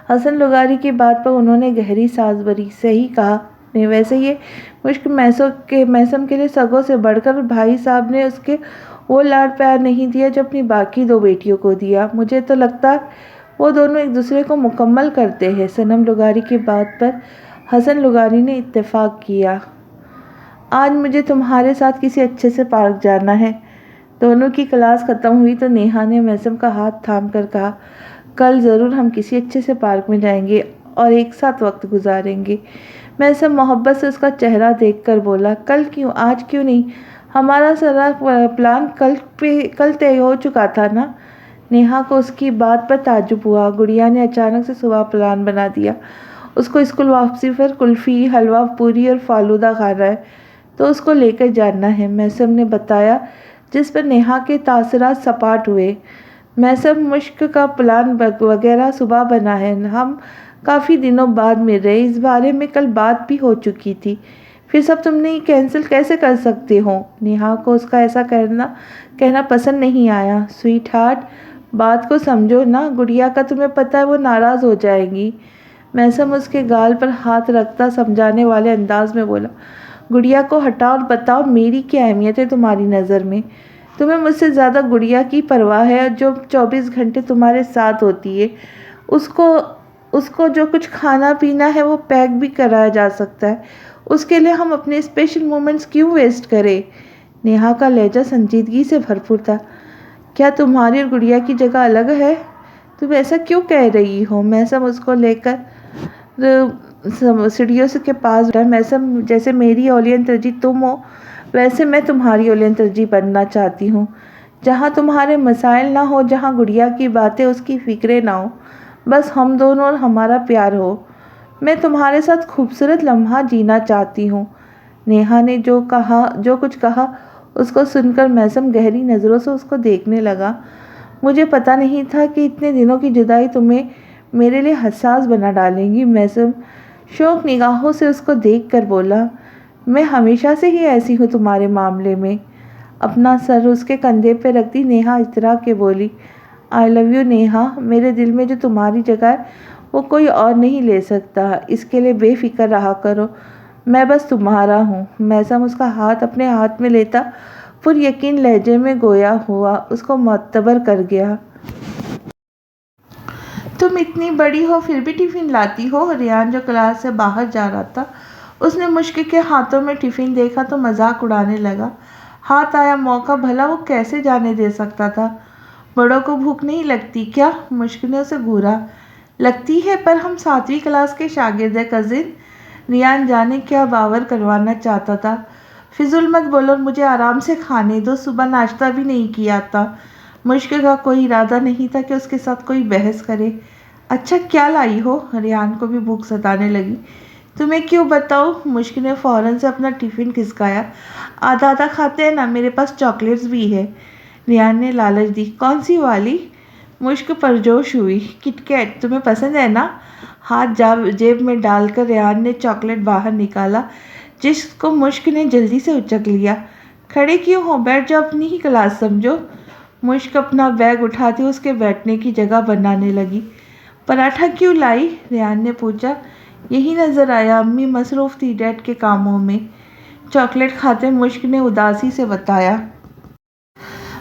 Speaker 1: حسن لغاری کی بات پر انہوں نے گہری سانس بھری۔ صحیح کہا نے، ویسے یہ مشک میثم کے لیے سگوں سے بڑھ کر بھائی صاحب نے اس کے وہ لاڈ پیار نہیں دیا جو اپنی باقی دو بیٹیوں کو دیا۔ مجھے تو لگتا ہے وہ دونوں ایک دوسرے کو مکمل کرتے ہیں۔ صنم لغاری کی بات پر حسن لغاری نے اتفاق کیا۔ آج مجھے تمہارے ساتھ کسی اچھے سے پارک جانا ہے۔ دونوں کی کلاس ختم ہوئی تو نیہا نے میثم کا ہاتھ تھام کر کہا، کل ضرور ہم کسی اچھے سے پارک میں جائیں گے اور ایک ساتھ وقت گزاریں گے۔ میثم محبت سے اس کا چہرہ دیکھ کر بولا، کل کیوں؟ آج کیوں نہیں؟ ہمارا سارا پلان کل طے ہو چکا تھا نا؟ نیہا کو اس کی بات پر تعجب ہوا۔ گڑیا نے اچانک سے صبح پلان بنا دیا، اس کو اسکول واپسی پر کلفی، حلوہ پوری اور فالودہ کھانا ہے تو اس کو لے کر جانا ہے، میثم نے بتایا، جس پر نیہا کے تاثرات سپاٹ ہوئے۔ میثم مشک کا پلان وغیرہ صبح بنا ہے، ہم کافی دنوں بعد مل رہے، اس بارے میں کل بات بھی ہو چکی تھی، پھر سب تم نے کینسل کیسے کر سکتے ہو؟ نیہا کو اس کا ایسا کہنا پسند نہیں آیا۔ سویٹ ہارٹ، بات کو سمجھو نا، گڑیا کا تمہیں پتہ ہے وہ ناراض ہو جائے گی۔ میثم اس کے گال پر ہاتھ رکھتا سمجھانے والے انداز میں بولا، گڑیا کو ہٹاؤ اور بتاؤ میری کیا اہمیت ہے تمہاری نظر میں؟ تمہیں مجھ سے زیادہ گڑیا کی پرواہ ہے جو 24 گھنٹے تمہارے ساتھ ہوتی ہے۔ اس کو جو کچھ کھانا پینا ہے وہ پیک بھی کرایا جا سکتا ہے، اس کے لیے ہم اپنے اسپیشل مومنٹس کیوں ویسٹ کریں؟ نیہا کا لہجہ سنجیدگی سے بھرپور تھا۔ کیا تمہاری اور گڑیا کی جگہ الگ ہے؟ تم ایسا کیوں کہہ رہی ہو؟ میثم اس کو لے کر سیڑھیوں کے پاس بیٹھا۔ میثم، جیسے میری اولین ترجیح تم ہو ویسے میں تمہاری اولین ترجیح بننا چاہتی ہوں، جہاں تمہارے مسائل نہ ہو، جہاں گڑیا کی باتیں اس کی فکریں نہ ہو، بس ہم دونوں اور ہمارا پیار ہو۔ میں تمہارے ساتھ خوبصورت لمحہ جینا چاہتی ہوں۔ نیہا نے جو کچھ کہا اس کو سن کر میثم گہری نظروں سے اس کو دیکھنے لگا۔ مجھے پتہ نہیں تھا کہ اتنے دنوں کی جدائی تمہیں میرے لیے حساس بنا ڈالے گی۔ میثم شوق نگاہوں سے اس کو دیکھ کر بولا، میں ہمیشہ سے ہی ایسی ہوں تمہارے معاملے میں۔ اپنا سر اس کے کندھے پہ رکھتی نیہا اضطراب کے بولی، آئی لو یو نیہا، میرے دل میں جو تمہاری جگہ ہے وہ کوئی اور نہیں لے سکتا، اس کے لیے بے فکر رہا کرو، میں بس تمہارا ہوں۔ میثم اس کا ہاتھ اپنے ہاتھ میں لیتا پر یقین لہجے میں گویا ہوا اس کو معتبر کر گیا۔ تم اتنی بڑی ہو پھر بھی ٹفن لاتی ہو؟ ریان جو کلاس سے باہر جا رہا تھا اس نے مشک کے ہاتھوں میں ٹفن دیکھا تو مذاق اڑانے لگا۔ ہاتھ آیا موقع، بھلا وہ کیسے جانے دے سکتا تھا؟ بڑوں کو بھوک نہیں لگتی کیا؟ مشک نے اسے گھورا۔ لگتی ہے، پر ہم 7ویں کلاس کے شاگرد ہیں کزن۔ ریان جانے کیا باور کروانا چاہتا تھا۔ فضول مت بولو، مجھے آرام سے کھانے دو، صبح ناشتہ بھی نہیں کیا تھا۔ مشک کا کوئی ارادہ نہیں تھا کہ اس کے ساتھ کوئی بحث کرے۔ اچھا کیا لائی ہو؟ ریان کو بھی بھوک ستانے لگی۔ تمہیں کیوں بتاؤ؟ مشک نے فوراً سے اپنا ٹفن کھسکایا۔ آدھا آدھا کھاتے ہیں نا، میرے پاس چاکلیٹس بھی ہے۔ ریان نے لالچ دی۔ کون سی والی؟ مشک پرجوش ہوئی۔ کٹ کیٹ تمہیں پسند ہے نا؟ ہاتھ جیب میں ڈال کر ریان نے چاکلیٹ باہر نکالا، جس کو مشک نے جلدی سے اچک لیا۔ کھڑے کیوں ہو؟ بیٹھ جاؤ، اپنی ہی کلاس سمجھو۔ مشک اپنا بیگ اٹھاتی اس کے بیٹھنے کی جگہ بنانے لگی۔ پراٹھا کیوں لائی؟ ریان نے پوچھا۔ یہی نظر آیا، امی مصروف تھی ڈیڈ کے کاموں میں۔ چاکلیٹ کھاتے مشک نے اداسی سے بتایا۔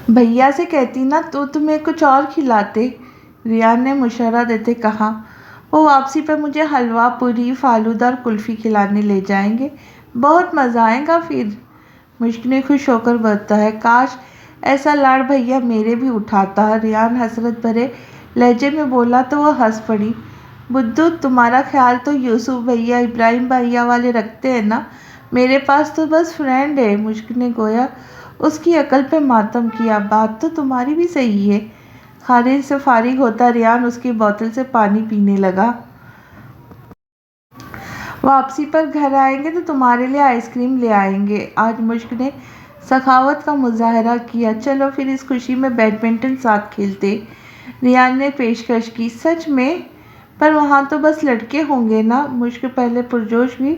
Speaker 1: بھیا سے کہتی نا تو تمہیں کچھ اور کھلاتے، ریان نے مشورہ دیتے کہا۔ وہ واپسی پر مجھے حلوہ پوری، فالودہ اور کلفی کھلانے لے جائیں گے، بہت مزہ آئے گا پھر۔ مشک نے خوش ہو کر بتایا۔ کاش ایسا لاڑ بھیا میرے بھی اٹھاتا، ریان حسرت بھرے لہجے میں بولا تو وہ ہنس پڑی۔ بدھو، تمہارا خیال تو یوسف بھیا، ابراہیم بھیا والے رکھتے ہیں نا، میرے پاس تو بس فرینڈ ہے۔ مشک نے گویا اس کی عقل پہ ماتم کیا۔ بات تو تمہاری بھی صحیح ہے۔ کھانے سے فارغ ہوتا ریان اس کی بوتل سے پانی پینے لگا۔ واپسی پر گھر آئیں گے تو تمہارے لیے آئس کریم لے آئیں گے۔ آج مشک نے سخاوت کا مظاہرہ کیا۔ چلو پھر اس خوشی میں بیڈمنٹن ساتھ کھیلتے، ریان نے پیشکش کی۔ سچ میں؟ پر وہاں تو بس لڑکے ہوں گے نا؟ مشک پہلے پرجوش ہوئی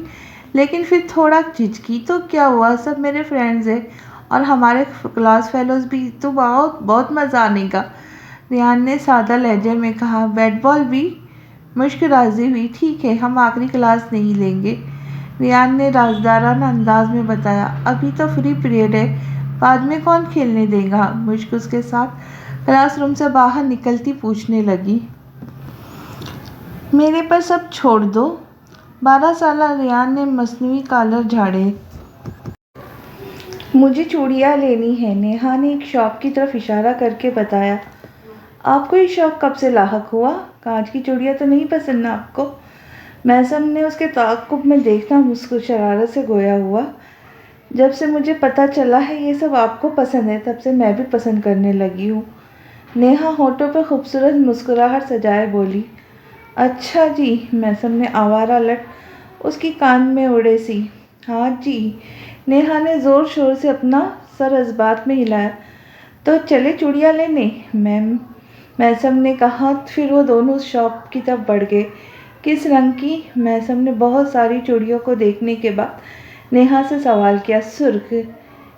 Speaker 1: لیکن پھر تھوڑا جھجکی۔ تو کیا ہوا، سب میرے فرینڈز ہیں اور ہمارے کلاس فیلوز بھی، تو بہت مزہ آنے گا، ریان نے سادہ لہجے میں کہا۔ بیٹ بال بھی؟ مشک راضی ہوئی۔ ٹھیک ہے، ہم آخری کلاس نہیں لیں گے، ریان نے رازدارانہ انداز میں بتایا۔ ابھی تو فری پیریڈ ہے، بعد میں کون کھیلنے دے گا؟ مشک اس کے ساتھ کلاس روم سے باہر نکلتی پوچھنے لگی۔ میرے پر سب چھوڑ دو، 12 سالہ ریان نے مصنوعی کالر جھاڑے۔ مجھے چوڑیاں لینی ہیں، نیہا نے ایک شاپ کی طرف اشارہ کر کے بتایا۔ آپ کو یہ شوق کب سے لاحق ہوا؟ کانچ کی چوڑیاں تو نہیں پسند نا آپ کو؟ محسن نے اس کے تعاقب میں دیکھنا شرارت سے گویا ہوا۔ جب سے مجھے پتہ چلا ہے یہ سب آپ کو پسند ہے، تب سے میں بھی پسند کرنے لگی ہوں، نیہا ہونٹوں پہ خوبصورت مسکراہٹ سجائے بولی۔ اچھا جی، محسن نے آوارہ لٹ اس کی کان میں اڑے سی۔ ہاں جی، نیہا نے زور شور سے اپنا سر اس بات میں ہلایا۔ تو چلے چوڑیاں لینے؟ محسن نے کہا۔ پھر وہ دونوں اس شاپ کی طرف بڑھ گئے۔ کس رنگ کی؟ محسن نے بہت ساری چوڑیوں کو دیکھنے کے بعد نیہا سے سوال کیا۔ سرخ،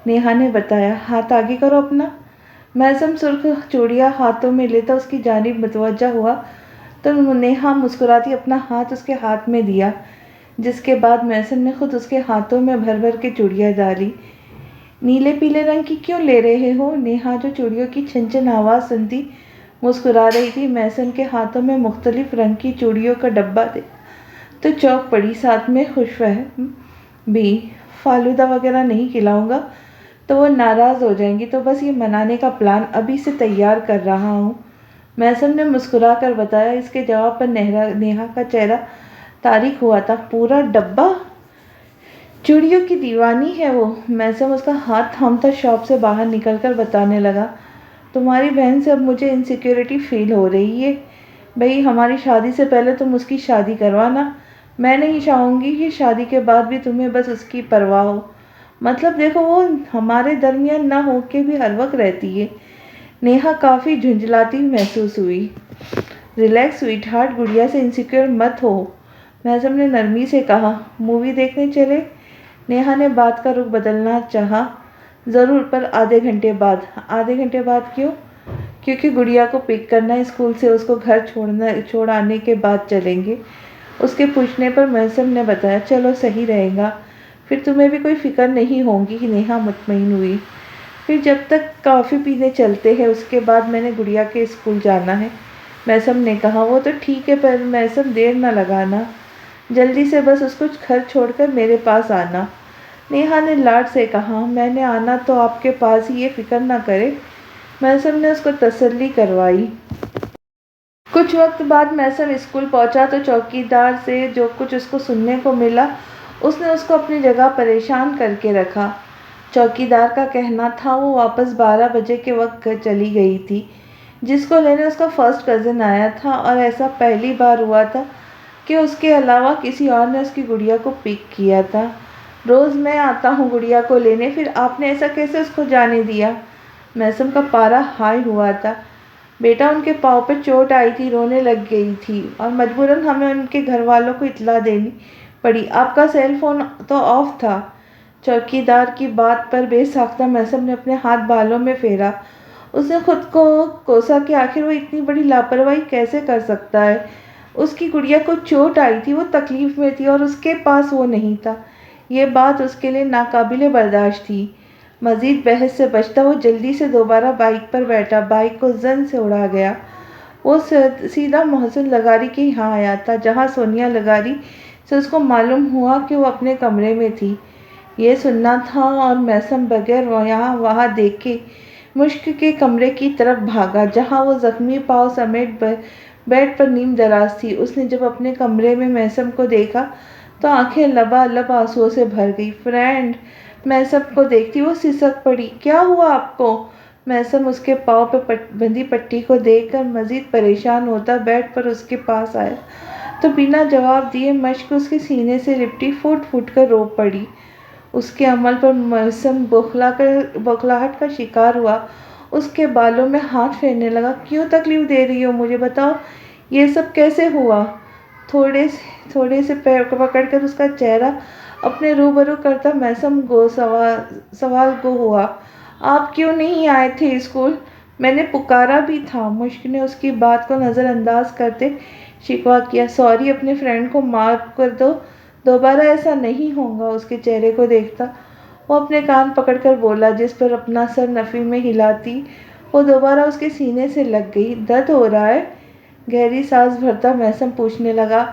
Speaker 1: نیہا نے بتایا۔ ہاتھ آگے کرو اپنا۔ محسن سرخ چوڑیاں ہاتھوں میں لیتا اس کی جانب متوجہ ہوا تو نیہا مسکراتی اپنا ہاتھ اس کے ہاتھ میں دیا، جس کے بعد محسن نے خود اس کے ہاتھوں میں بھر بھر کے چوڑیاں ڈالی۔ نیلے پیلے رنگ کی کیوں لے رہے ہو؟ نیہا جو چوڑیوں کی چھن چھن آواز سنتی مسکرا رہی تھی۔ محسن کے ہاتھوں میں مختلف رنگ کی چوڑیوں کا ڈبہ تو چوک پڑی، ساتھ میں خوش فہم بھی۔ فالودہ وغیرہ نہیں کھلاؤں گا تو وہ ناراض ہو جائیں گی، تو بس یہ منانے کا پلان ابھی سے تیار کر رہا ہوں، محسن نے مسکرا کر بتایا۔ اس کے جواب پر نیہا کا چہرہ تاریک ہوا تھا۔ پورا ڈبہ؟ چوڑیوں کی دیوانی ہے وہ، محسن اس کا ہاتھ تھامتا شاپ سے باہر نکل کر بتانے لگا۔ تمہاری بہن سے اب مجھے انسیکیورٹی فیل ہو رہی ہے۔ بھئی ہماری شادی سے پہلے تم اس کی شادی کروانا، میں نہیں چاہوں گی کہ شادی کے بعد بھی تمہیں بس اس کی پرواہ ہو۔ مطلب دیکھو، وہ ہمارے درمیان نہ ہو کے بھی ہر وقت رہتی ہے۔ نیہا کافی جھنجھلاتی محسوس ہوئی۔ ریلیکس سویٹ ہارٹ، گڑیا سے انسیکیور مت ہو، محسن نے نرمی سے کہا۔ مووی دیکھنے چلے؟ نیہا نے بات کا رخ بدلنا چاہا۔ ضرور، پر آدھے گھنٹے بعد۔ آدھے گھنٹے بعد کیوں؟ کیونکہ گڑیا کو پک کرنا اسکول سے اس کو گھر چھوڑ آنے کے بعد چلیں گے، اس کے پوچھنے پر محسن نے بتایا۔ چلو صحیح رہے گا، پھر تمہیں بھی کوئی فکر نہیں ہوگی، نیہا مطمئن ہوئی۔ پھر جب تک کافی پینے چلتے ہیں، اس کے بعد میں نے گڑیا کے اسکول جانا ہے، محسن نے کہا۔ وہ تو ٹھیک ہے، پر محسن دیر نہ لگانا، جلدی سے بس اس کو گھر چھوڑ کر میرے پاس آنا۔ نیہا نے لاڈ سے کہا، میں نے آنا تو آپ کے پاس ہی، یہ فکر نہ کرے۔ محسم نے اس کو تسلی کروائی۔ کچھ وقت بعد محسم اسکول پہنچا تو چوکیدار سے جو کچھ اس کو سننے کو ملا، اس نے اس کو اپنی جگہ پریشان کر کے رکھا۔ چوکیدار کا کہنا تھا وہ واپس 12 بجے کے وقت گھر چلی گئی تھی، جس کو لینے اس کا فرسٹ کزن آیا تھا، اور ایسا پہلی بار ہوا تھا کہ اس کے علاوہ کسی اور نے اس کی گڑیا کو پک کیا تھا۔ روز میں آتا ہوں گڑیا کو لینے، پھر آپ نے ایسا کیسے اس کو جانے دیا؟ محسم کا پارا ہائی ہوا تھا۔ بیٹا ان کے پاؤں پہ چوٹ آئی تھی، رونے لگ گئی تھی اور مجبوراً ہمیں ان کے گھر والوں کو اطلاع دینی پڑی۔ آپ کا سیل فون تو آف تھا۔ چوکیدار کی بات پر بے ساختہ محسم نے اپنے ہاتھ بالوں میں پھیرا۔ اس نے خود کو کوسا کہ آخر وہ اتنی بڑی لاپرواہی کیسے کر سکتا ہے۔ اس کی گڑیا کو چوٹ آئی تھی، وہ تکلیف میں تھی اور اس کے پاس وہ نہیں تھا۔ یہ بات اس کے لیے ناقابل برداشت تھی۔ مزید بحث سے بچتا وہ جلدی سے دوبارہ بائیک پر بیٹھا، بائیک کو زن سے اڑا گیا۔ وہ سیدھا محسن لغاری کے یہاں آیا تھا، جہاں سونیا لغاری سے اس کو معلوم ہوا کہ وہ اپنے کمرے میں تھی۔ یہ سننا تھا اور محسم بغیر یہاں وہاں دیکھے مشک کے کمرے کی طرف بھاگا، جہاں وہ زخمی پاؤں سمیت بیڈ پر نیم دراز تھی۔ اس نے جب اپنے کمرے میں محسم کو دیکھا تو آنکھیں لبالب آنسوؤں سے بھر گئی۔ فرینڈ! محسم کو دیکھتی وہ سسک پڑی۔ کیا ہوا آپ کو؟ محسم اس کے پاؤں پہ بندھی پٹی کو دیکھ کر مزید پریشان ہوتا بیڈ پر اس کے پاس آیا تو بنا جواب دیے مشک اس کے سینے سے لپٹی پھوٹ پھوٹ کر رو پڑی۔ اس کے عمل پر محسم بوکھلاہٹ کا شکار ہوا، اس کے بالوں میں ہاتھ پھیرنے لگا۔ کیوں تکلیف دے رہی ہو مجھے بتاؤ، یہ سب کیسے ہوا؟ تھوڑے سے پکڑ کر اس کا چہرہ اپنے روبرو کرتا محسم سوال گو ہوا۔ آپ کیوں نہیں آئے تھے اسکول؟ میں نے پکارا بھی تھا۔ مشک نے اس کی بات کو نظر انداز کرتے شکوہ کیا۔ سوری، اپنے فرینڈ کو معاف کر دو، دوبارہ ایسا نہیں ہوگا۔ اس کے چہرے کو دیکھتا وہ اپنے کان پکڑ کر بولا، جس پر اپنا سر نفی میں ہلاتی وہ دوبارہ اس کے سینے سے لگ گئی۔ درد ہو رہا ہے؟ گہری سانس بھرتا محسم پوچھنے لگا۔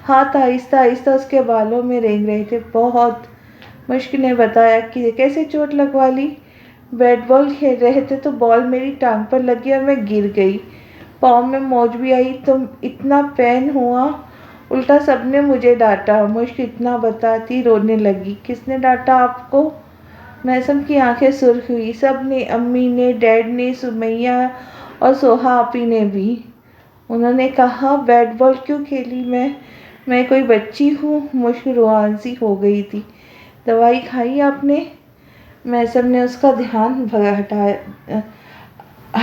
Speaker 1: ہاتھ آہستہ آہستہ اس کے بالوں میں رینگ رہے تھے۔ بہت، مشک نے بتایا۔ کیسے چوٹ لگوا لی؟ بیٹ بال کھیل رہے تھے تو بال میری ٹانگ پر لگی اور میں گر گئی، پاؤں میں موچ بھی آئی تو اتنا پین ہوا، الٹا سب نے مجھے ڈانٹا۔ مشک اتنا بتاتی رونے لگی۔ کس نے ڈانٹا آپ کو؟ محسم کی آنکھیں سرخ ہوئی۔ سب نے، امی نے، ڈیڈ نے، سمیہ اور سوہا آپی نے بھی۔ انہوں نے کہا بیٹ بال کیوں کھیلی؟ میں کوئی بچی ہوں؟ مشک روانسی ہو گئی تھی۔ دوائی کھائی آپ نے؟ محسم نے اس کا دھیان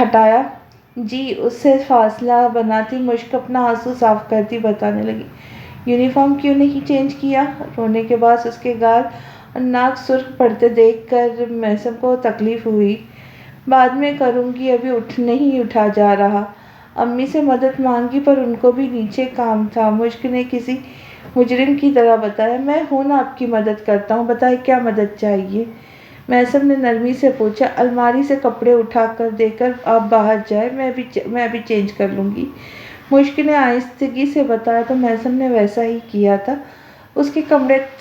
Speaker 1: ہٹایا۔ جی۔ اس سے فاصلہ بناتی مشک اپنا آنسو صاف کرتی بتانے لگی۔ یونیفارم کیوں نہیں چینج کیا؟ رونے کے بعد اس کے گال اور ناک سرخ پڑتے دیکھ کر محسم کو تکلیف ہوئی۔ بعد میں کروں گی، ابھی نہیں اٹھا جا رہا۔ امی سے مدد مانگی پر ان کو بھی نیچے کام تھا۔ مشک نے کسی مجرم کی طرح بتایا۔ میں ہوں نا آپ کی مدد کرتا ہوں، بتائیں کیا مدد چاہیے؟ محسم نے نرمی سے پوچھا۔ الماری سے کپڑے اٹھا کر دے کر آپ باہر جائیں، میں ابھی چینج کر لوں گی، مشک نے آہستگی سے بتایا تو محسم نے ویسا ہی کیا تھا۔ اس کے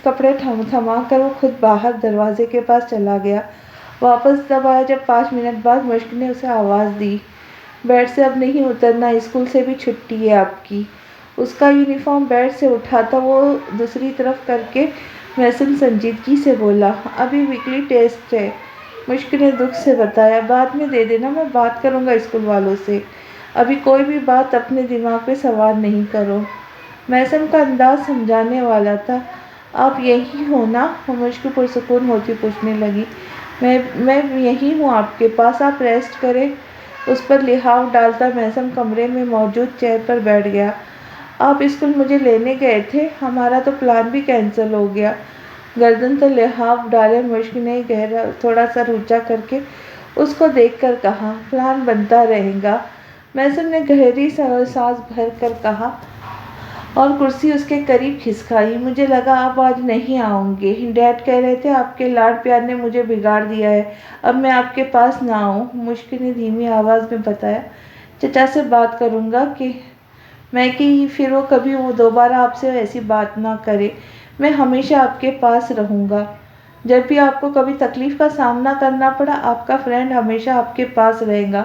Speaker 1: کپڑے تھما کر وہ خود باہر دروازے کے پاس چلا گیا۔ واپس تب آیا جب 5 منٹ بعد مشک نے اسے آواز دی، بیڈ سے اب نہیں اترنا، اسکول سے بھی چھٹی ہے آپ کی۔ اس کا یونیفارم بیڈ سے اٹھاتا وہ دوسری طرف کر کے محسم سنجیدگی سے بولا، ابھی ویکلی ٹیسٹ ہے، مشک نے دکھ سے بتایا۔ بعد میں دے دینا، میں بات کروں گا اسکول والوں سے، ابھی کوئی بھی بات اپنے دماغ پہ سوار نہیں کرو۔ محسم کا انداز سمجھانے والا تھا۔ آپ یہی ہو نا؟ مشک پرسکون ہوتی پوچھنے لگی۔ میں یہی ہوں آپ کے پاس، آپ ریسٹ کریں۔ اس پر لحاف ڈالتا محسم کمرے میں موجود چیئر پر بیٹھ گیا۔ آپ اسکول مجھے لینے گئے تھے، ہمارا تو پلان بھی کینسل ہو گیا۔ گردن پر لحاف ڈالے مشک نے تھوڑا سر اونچا کر کے اس کو دیکھ کر کہا، پلان بنتا رہے گا۔ محسم نے گہری سانس بھر کر کہا اور کرسی اس کے قریب کھسکائی۔ مجھے لگا آپ آج نہیں آؤں گے، ڈیڈ کہہ رہے تھے آپ کے لاڈ پیار نے مجھے بگاڑ دیا ہے، اب میں آپ کے پاس نہ آؤں، مشک نے دھیمی آواز میں بتایا۔ چچا سے بات کروں گا کہ میں کہ پھر وہ دوبارہ آپ سے ایسی بات نہ کرے۔ میں ہمیشہ آپ کے پاس رہوں گا۔ جب بھی آپ کو کبھی تکلیف کا سامنا کرنا پڑا، آپ کا فرینڈ ہمیشہ آپ کے پاس رہے گا۔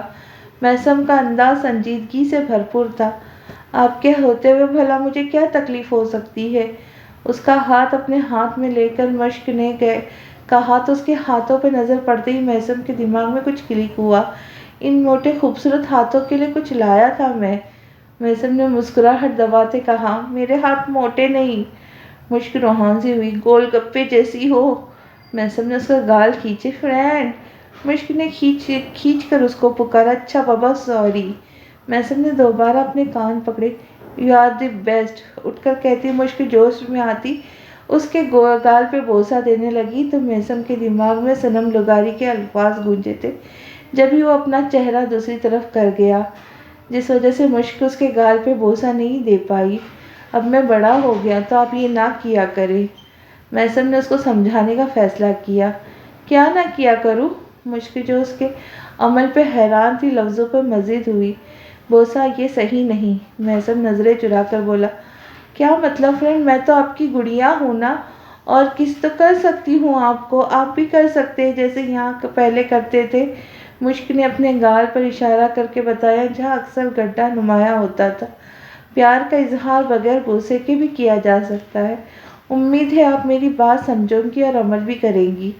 Speaker 1: میثم کا انداز سنجیدگی سے بھرپور تھا۔ آپ کے ہوتے ہوئے بھلا مجھے کیا تکلیف ہو سکتی ہے؟ اس کا ہاتھ اپنے ہاتھ میں لے کر مشک نے کہا تو اس کے ہاتھوں پہ نظر پڑتے ہی میثم کے دماغ میں کچھ کلک ہوا۔ ان موٹے خوبصورت ہاتھوں کے لیے کچھ لایا تھا میں۔ میثم نے مسکراہٹ دباتے کہا، میرے ہاتھ موٹے نہیں۔ مشک روحان سی ہوئی، گول گپے جیسی ہو۔ میثم نے اس کا گال کھینچے، فرینڈ۔ مشک نے کھینچ کر اس کو پکارا، اچھا بابا سوری۔ میثم نے دوبارہ اپنے کان پکڑے، یو آر دی بیسٹ اٹھ کر کہتی مشک جوش میں آتی اس کے گال پہ بوسہ دینے لگی تو میثم کے دماغ میں صنم لغاری کے الفاظ گونجے تھے، جبھی وہ اپنا چہرہ دوسری طرف کر گیا، جس وجہ سے مشک اس کے گال پہ بوسہ نہیں دے پائی۔ اب میں بڑا ہو گیا تو آپ یہ نہ کیا کریں۔ میثم نے اس کو سمجھانے کا فیصلہ کیا۔ کیا نہ کیا کروں؟ مشک جو اس کے عمل پہ حیران تھی لفظوں پر مزید ہوئی۔ بوسہ یہ صحیح نہیں۔ میثم نظریں چرا کر بولا، کیا مطلب فرینڈ؟ میں تو آپ کی گڑیا ہوں نا، اور کس تو کر سکتی ہوں آپ کو، آپ بھی کر سکتے جیسے یہاں پہلے کرتے تھے۔ مشک نے اپنے گال پر اشارہ کر کے بتایا جہاں اکثر گڈھا نمایاں ہوتا تھا، پیار کا اظہار بغیر بوسے کے بھی کیا جا سکتا ہے۔ امید ہے آپ میری بات سمجھو گی اور عمل بھی کریں گی۔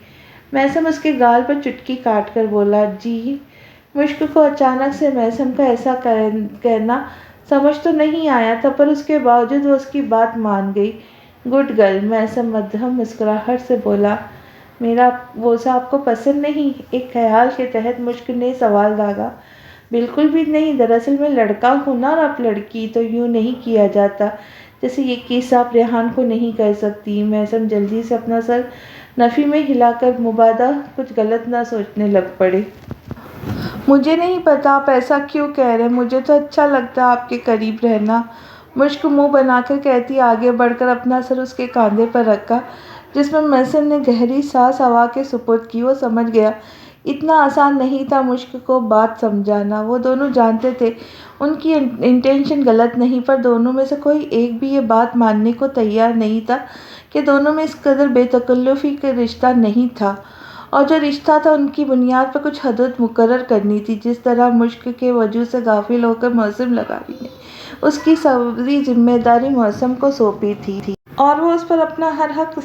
Speaker 1: میثم اس کے گال پر چٹکی کاٹ کر بولا، جی۔ مشک کو اچانک سے میثم کا ایسا کہنا سمجھ تو نہیں آیا تھا، پر اس کے باوجود وہ اس کی بات مان گئی۔ Good girl. میثم مدھم مسکراہٹ سے بولا، میرا بوسہ آپ کو پسند نہیں؟ ایک خیال کے تحت مشک نے سوال داغا۔ بالکل بھی نہیں، دراصل میں لڑکا ہوں نا، اور آپ لڑکی، تو یوں نہیں کیا جاتا جیسے یہ قصہ آپ ریحان کو نہیں کر سکتی۔ میثم جلدی سے اپنا سر نفی میں ہلا کر مبادا کچھ غلط نہ سوچنے لگ پڑے۔ مجھے نہیں پتا آپ ایسا کیوں کہہ رہے، مجھے تو اچھا لگتا ہے آپ کے قریب رہنا۔ مشک منہ بنا کر کہتی آگے بڑھ کر اپنا سر اس کے کاندھے پر رکھا، جس میں میثم نے گہری سانس ہوا کے سپرد کی۔ وہ سمجھ گیا اتنا آسان نہیں تھا مشک کو بات سمجھانا۔ وہ دونوں جانتے تھے ان کی انٹینشن غلط نہیں، پر دونوں میں سے کوئی ایک بھی یہ بات ماننے کو تیار نہیں تھا کہ دونوں میں اس قدر بے تکلفی کا رشتہ نہیں تھا، اور جو رشتہ تھا ان کی بنیاد پر کچھ حدود مقرر کرنی تھی۔ جس طرح مشک کے وجود سے غافل ہو کر محسن لغاری نے اس کی ساری ذمہ داری محسن کو سونپی تھی، اور وہ اس پر اپنا ہر حق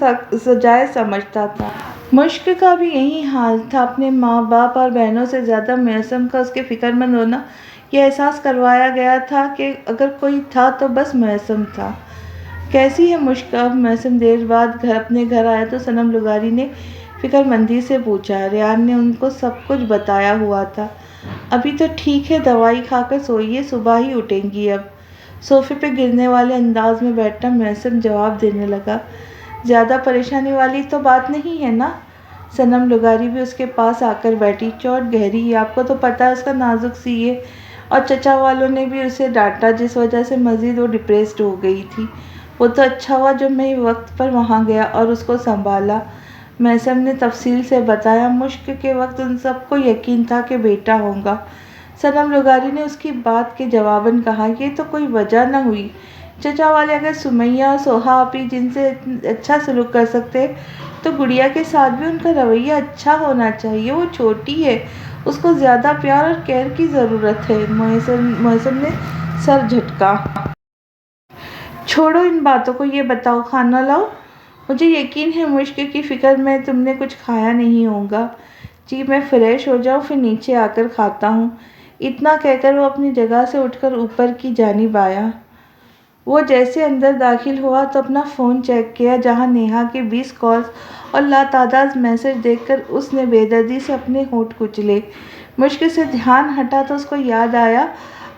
Speaker 1: جائز سمجھتا تھا۔ مشک کا بھی یہی حال تھا۔ اپنے ماں باپ اور بہنوں سے زیادہ محسن کا اس کے فکر مند ہونا یہ احساس کروایا گیا تھا کہ اگر کوئی تھا تو بس محسن تھا۔ کیسی ہے مشک اب؟ محسن دیر بعد اپنے گھر آیا تو صنم لغاری نے فکر مندی سے پوچھا۔ ریحان نے ان کو سب کچھ بتایا ہوا تھا۔ ابھی تو ٹھیک ہے، دوائی کھا کر سوئیے، صبح ہی اٹھیں گی اب۔ صوفے پہ گرنے والے انداز میں بیٹھا محسن جواب دینے لگا، زیادہ پریشانی والی تو بات نہیں ہے نا؟ صنم لغاری بھی اس کے پاس آ کر بیٹھی، چوٹ گہری ہے، آپ کو تو پتہ ہے اس کا نازک سی ہے، اور چچا والوں نے بھی اسے ڈانٹا جس وجہ سے مزید وہ ڈپریسڈ ہو گئی تھی۔ وہ تو اچھا ہوا جو میں وقت پر وہاں گیا اور اس کو سنبھالا۔ محسن نے تفصیل سے بتایا۔ مشک کے وقت ان سب کو یقین تھا کہ بیٹا ہوگا۔ صنم لغاری نے اس کی بات کے جواباً کہا، یہ تو کوئی وجہ نہ ہوئی، چچا والے اگر سمیہ اور سوہا آپی جن سے اچھا سلوک کر سکتے تو گڑیا کے ساتھ بھی ان کا رویہ اچھا ہونا چاہیے۔ وہ چھوٹی ہے، اس کو زیادہ پیار اور کیئر کی ضرورت ہے۔ محسن نے سر جھٹکا۔ چھوڑو ان باتوں کو، یہ بتاؤ کھانا لاؤ؟ مجھے یقین ہے مشک کی فکر میں تم نے کچھ کھایا نہیں ہوگا۔ جی، میں فریش ہو جاؤں پھر نیچے آ کر کھاتا ہوں۔ اتنا کہہ کر وہ اپنی جگہ سے اٹھ کر اوپر کی جانب آیا۔ وہ جیسے اندر داخل ہوا تو اپنا فون چیک کیا، جہاں نیہا کے 20 کالز اور لاتعداد میسج دیکھ کر اس نے بے دردی سے اپنے ہونٹ کچلے۔ مشک سے دھیان ہٹا تو اس کو یاد آیا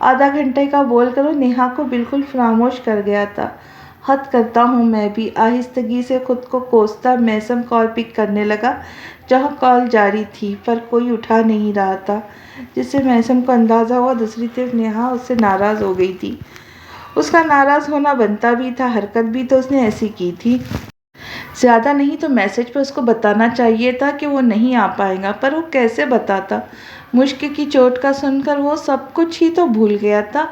Speaker 1: آدھا گھنٹے کا بول کر وہ نیہا کو بالکل فراموش کر گیا تھا۔ حد کرتا ہوں میں بھی۔ آہستگی سے خود کو کوستا محسن کال پک کرنے لگا جہاں کال جاری تھی، پر کوئی اٹھا نہیں رہا تھا، جس سے محسن کو اندازہ ہوا دوسری طرف نیہا اس سے ناراض ہو گئی تھی۔ اس کا ناراض ہونا بنتا بھی تھا، حرکت بھی تو اس نے ایسی کی تھی۔ زیادہ نہیں تو میسج پہ اس کو بتانا چاہیے تھا کہ وہ نہیں آ پائے گا، پر وہ کیسے بتاتا؟ مشک کی چوٹ کا سن کر وہ سب کچھ ہی تو بھول گیا تھا۔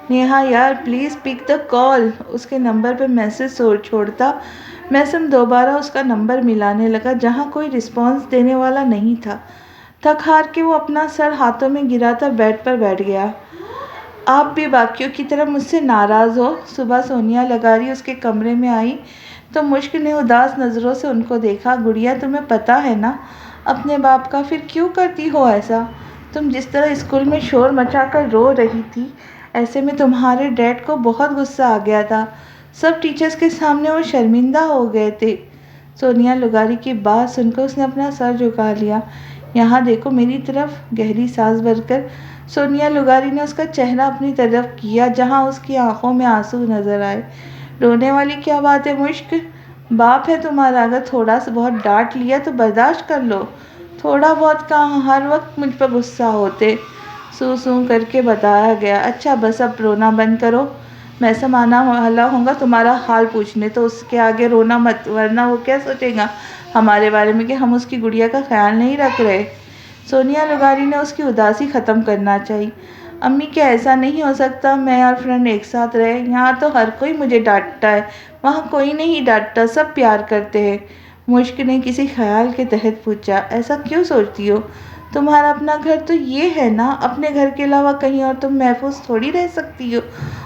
Speaker 1: نیہا یار پلیز پک دا کال، اس کے نمبر پہ میسج چھوڑتا محسم دوبارہ اس کا نمبر ملانے لگا جہاں کوئی رسپانس دینے والا نہیں تھا۔ تھک ہار کے وہ اپنا سر ہاتھوں میں گراتا بیڈ پر بیٹھ گیا۔ آپ بھی باقیوں کی طرح مجھ سے ناراض ہو؟ صبح سونیا لگاری اس کے کمرے میں آئی تو مشک نے اداس نظروں سے ان کو دیکھا۔ گڑیا تمہیں پتا ہے نا اپنے باپ کا، پھر کیوں کرتی ہو ایسا؟ تم جس طرح اسکول میں شور مچا کر رو رہی تھی ایسے میں تمہارے ڈیڈ کو بہت غصہ آ گیا تھا، سب ٹیچرز کے سامنے وہ شرمندہ ہو گئے تھے۔ سونیا لگاری کی بات سن کر اس نے اپنا سر جھکا لیا۔ یہاں دیکھو میری طرف، گہری سانس بھر کر سونیا لگاری نے اس کا چہرہ اپنی طرف کیا جہاں اس کی آنکھوں میں آنسو نظر آئے۔ رونے والی کیا بات ہے مشک، باپ ہے تمہارا، اگر تھوڑا سا بہت ڈانٹ لیا تو برداشت کر لو۔ تھوڑا بہت کہاں، ہر وقت مجھ پر غصہ ہوتے، سو سو کر کے بتایا گیا۔ اچھا بس اب رونا بند کرو، محسم آنا والا ہوگا تمہارا حال پوچھنے، تو اس کے آگے رونا مت، ورنہ وہ کیا سوچے گا ہمارے بارے میں کہ ہم اس کی گڑیا کا خیال نہیں رکھ رہے۔ سونیا لگاری نے اس کی اداسی ختم کرنا چاہی۔ امی کیا ایسا نہیں ہو سکتا میں اور فرینڈ ایک ساتھ رہے؟ یہاں تو ہر کوئی مجھے ڈانٹتا ہے، وہاں کوئی نہیں ڈانٹتا، سب پیار کرتے ہیں۔ مشک نے کسی خیال کے تحت پوچھا۔ ایسا کیوں سوچتی ہو؟ تمہارا اپنا گھر تو یہ ہے نا، اپنے گھر کے علاوہ کہیں اور تم محفوظ تھوڑی رہ سکتی ہو۔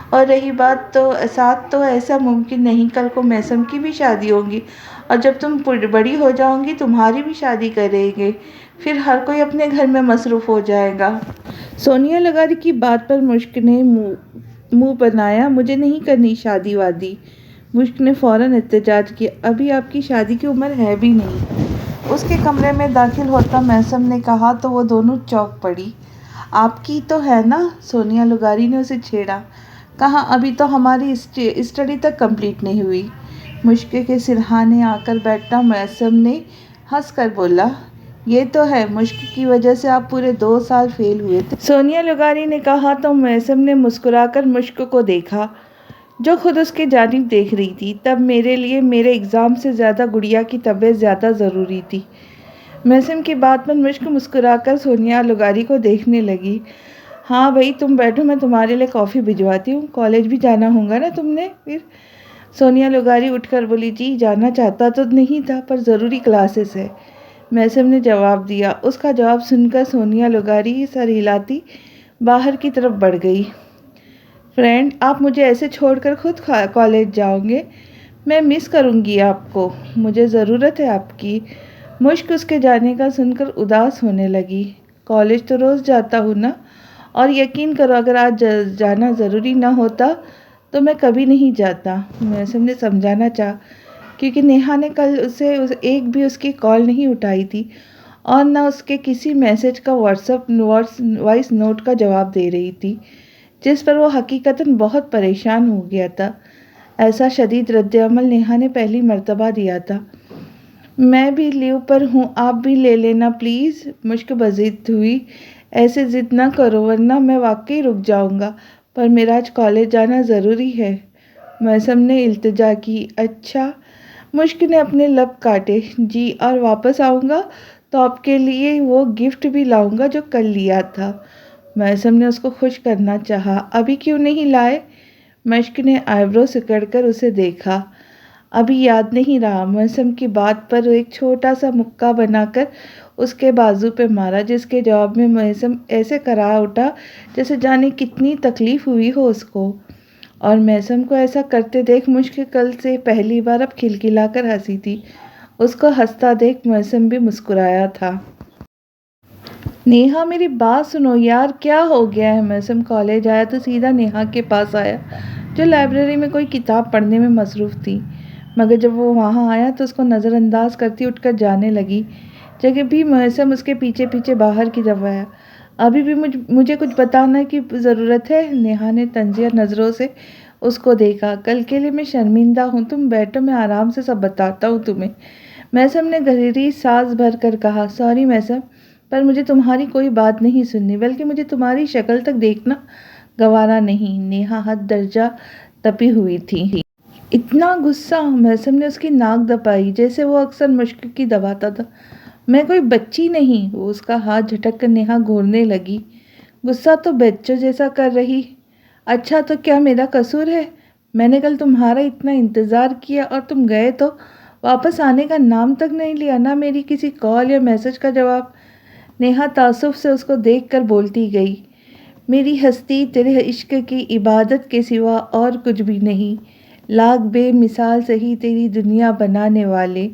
Speaker 1: اور رہی بات تو ساتھ، تو ایسا ممکن نہیں، کل کو محسم کی بھی شادی ہوگی اور جب تم بڑی ہو جاؤ گی تمہاری بھی شادی کریں گے، پھر ہر کوئی اپنے گھر میں مصروف ہو جائے گا۔ سونیا لگاری کی بات پر مشک نے منہ بنایا۔ مجھے نہیں کرنی شادی وادی۔ مشک نے فوراً احتجاج کیا۔ ابھی آپ کی شادی کی عمر ہے بھی نہیں۔ اس کے کمرے میں داخل ہوتا محسم نے کہا تو وہ دونوں چونک پڑی۔ آپ کی تو ہے نا؟ سونیا لگاری نے اسے چھیڑا۔ کہاں، ابھی تو ہماری اسٹڈی تک کمپلیٹ نہیں ہوئی۔ مشک کے سرہانے آ کر بیٹھا محسم نے ہنس کر بولا، یہ تو ہے، مشک کی وجہ سے آپ پورے 2 سال فیل ہوئے تھے۔ سونیا لگاری نے کہا تو محسم نے مسکرا کر مشک کو دیکھا جو خود اس کی جانب دیکھ رہی تھی۔ تب میرے لیے میرے ایگزام سے زیادہ گڑیا کی طبیعت زیادہ ضروری تھی۔ محسم کی بات پر مشک مسکرا کر سونیا لگاری کو دیکھنے لگی۔ ہاں بھائی تم بیٹھو، میں تمہارے لیے کافی بھجواتی ہوں، کالج بھی جانا ہوگا نا تم نے پھر؟ سونیا لگاری اٹھ کر بولی، جی جانا چاہتا تو نہیں تھا پر ضروری کلاسز ہے، محسم نے جواب دیا۔ اس کا جواب سن کر سونیا لگاری سر ہلاتی باہر کی طرف بڑھ گئی۔ فرینڈ آپ مجھے ایسے چھوڑ کر خود کالج جاؤ گے؟ میں مس کروں گی آپ کو، مجھے ضرورت ہے آپ کی۔ مشک اس کے جانے کا سن کر اداس ہونے لگی۔ کالج تو روز جاتا ہوں نا، اور یقین کرو اگر آج جانا ضروری نہ ہوتا تو میں کبھی نہیں جاتا، محسم نے سمجھانا چاہا، کیونکہ نیہا نے کل اسے ایک بھی اس کی کال نہیں اٹھائی تھی اور نہ اس کے کسی میسج کا وائس نوٹ کا جواب دے رہی تھی، جس پر وہ حقیقتاً بہت پریشان ہو گیا تھا۔ ایسا شدید رد عمل نیہا نے پہلی مرتبہ دیا تھا۔ میں بھی لیو پر ہوں، آپ بھی لے لینا پلیز، مشک بضد ہوئی۔ ایسے ضد نہ کرو ورنہ میں واقعی رک جاؤں گا، پر میرا آج کالج جانا ضروری ہے، محسم نے التجا کی۔ اچھا، مشک نے اپنے لب کاٹے۔ جی، اور واپس آؤں گا تو آپ کے لیے وہ گفٹ بھی لاؤں گا جو کل لیا تھا، محسم نے اس کو خوش کرنا چاہا۔ ابھی کیوں نہیں لائے؟ مشک نے آئی برو سکڑ کر اسے دیکھا۔ ابھی یاد نہیں رہا، محسم کی بات پر ایک چھوٹا سا مکہ بنا کر اس کے بازو پہ مارا، جس کے جواب میں محسم ایسے کرا اٹھا جیسے جانے کتنی تکلیف ہوئی ہو اس کو، اور محسم کو ایسا کرتے دیکھ مشک کل سے پہلی بار اب کھلکھلا کر ہنسی تھی۔ اس کو ہنستا دیکھ محسم بھی مسکرایا تھا۔ نیہا میری بات سنو یار، کیا ہو گیا ہے؟ محسم کالج آیا تو سیدھا نیہا کے پاس آیا جو لائبریری میں کوئی کتاب پڑھنے میں مصروف تھی، مگر جب وہ وہاں آیا تو اس کو نظر انداز کرتی اٹھ کر جانے لگی، جگہ بھی محسم اس کے پیچھے پیچھے باہر کی طرف آیا۔ ابھی بھی مجھے کچھ بتانے کی ضرورت ہے؟ نیہا نے طنزیہ نظروں سے اس کو دیکھا۔ کل کے لیے میں شرمندہ ہوں، تم بیٹھو میں آرام سے سب بتاتا ہوں تمہیں، محسم نے گہری سانس بھر کر کہا۔ سوری محسم، پر مجھے تمہاری کوئی بات نہیں سننی، بلکہ مجھے تمہاری شکل تک دیکھنا گوارا نہیں۔ نیہا حد درجہ تپی ہوئی تھی۔ اتنا غصہ؟ محسم نے اس کی ناک دبائی جیسے وہ اکثر مشک کی دباتا تھا۔ میں کوئی بچی نہیں، وہ اس کا ہاتھ جھٹک کر نیہا گھورنے لگی۔ غصہ تو بچوں جیسا کر رہی، اچھا تو کیا میرا قصور ہے؟ میں نے کل تمہارا اتنا انتظار کیا اور تم گئے تو واپس آنے کا نام تک نہیں لیا، نہ میری کسی کال یا میسج کا جواب۔ نیہا تعصب سے اس کو دیکھ کر بولتی گئی، میری ہستی تیرے عشق کی عبادت کے سوا اور کچھ بھی نہیں، لاکھ بے مثال سہی تیری دنیا بنانے والے،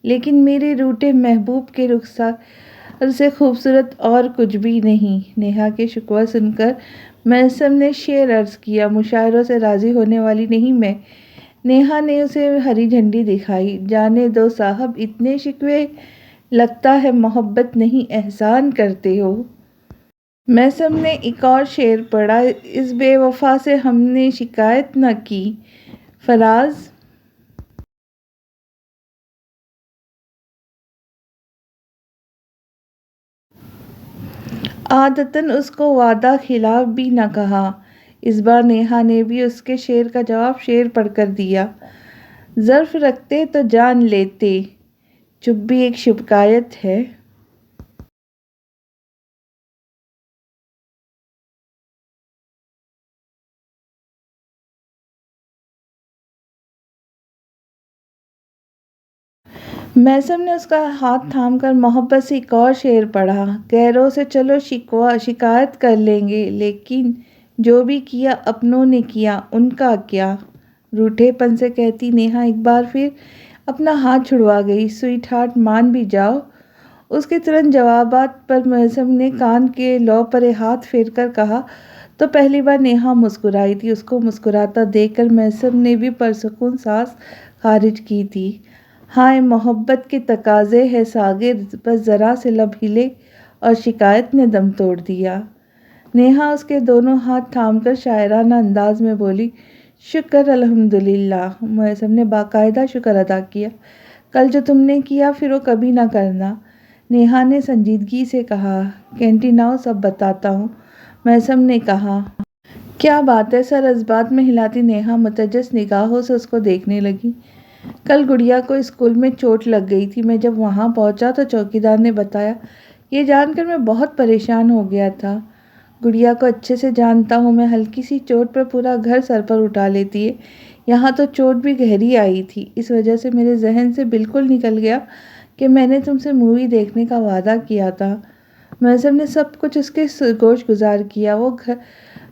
Speaker 1: لیکن میرے روٹے محبوب کے رخسار سے خوبصورت اور کچھ بھی نہیں۔ نیہا کے شکوہ سن کر میسم نے شعر عرض کیا، مشاعروں سے راضی ہونے والی نہیں میں۔ نیہا نے اسے ہری جھنڈی دکھائی، جانے دو صاحب اتنے شکوے، لگتا ہے محبت نہیں احسان کرتے ہو۔ میسم نے ایک اور شعر پڑھا، اس بے وفا سے ہم نے شکایت نہ کی، فراز عادتاً اس کو وعدہ خلاف بھی نہ کہا۔ اس بار نیہا نے بھی اس کے شعر کا جواب شعر پڑھ کر دیا، ظرف رکھتے تو جان لیتے، چپ بھی ایک شکایت ہے۔ میسم نے اس کا ہاتھ تھام کر محبت سے ایک اور شعر پڑھا، غیروں سے چلو شکایت کر لیں گے، لیکن جو بھی کیا اپنوں نے کیا ان کا کیا۔ روٹھے پن سے کہتی نیہا ایک بار پھر اپنا ہاتھ چھڑوا گئی، سویٹ ہارٹ مان بھی جاؤ۔ اس کے ترنت جوابات پر میسم نے کان کے لو پر ہاتھ پھیر کر کہا تو پہلی بار نیہا مسکرائی تھی۔ اس کو مسکراتا دیکھ کر میسم نے بھی پرسکون سانس خارج کی تھی۔ ہائے محبت کے تقاضے ہے ساغر، بس ذرا سے لب ہلے اور شکایت نے دم توڑ دیا۔ نیہا اس کے دونوں ہاتھ تھام کر شاعرانہ انداز میں بولی، شکر الحمدللہ۔ میسم نے باقاعدہ شکر ادا کیا، کل جو تم نے کیا پھر وہ کبھی نہ کرنا۔ نیہا نے سنجیدگی سے کہا، کینٹین آؤ سب بتاتا ہوں۔ میسم نے کہا، کیا بات ہے؟ سر اس بات میں ہلاتی نیہا متجس نگاہوں سے اس کو دیکھنے لگی۔ کل گڑیا کو اسکول میں چوٹ لگ گئی تھی، میں جب وہاں پہنچا تو چوکیدار نے بتایا، یہ جان کر میں بہت پریشان ہو گیا تھا۔ گڑیا کو اچھے سے جانتا ہوں میں، ہلکی سی چوٹ پر پورا گھر سر پر اٹھا لیتی ہے، یہاں تو چوٹ بھی گہری آئی تھی، اس وجہ سے میرے ذہن سے بالکل نکل گیا کہ میں نے تم سے مووی دیکھنے کا وعدہ کیا تھا۔ میسم نے سب کچھ اس کے گوش گزار کیا، وہ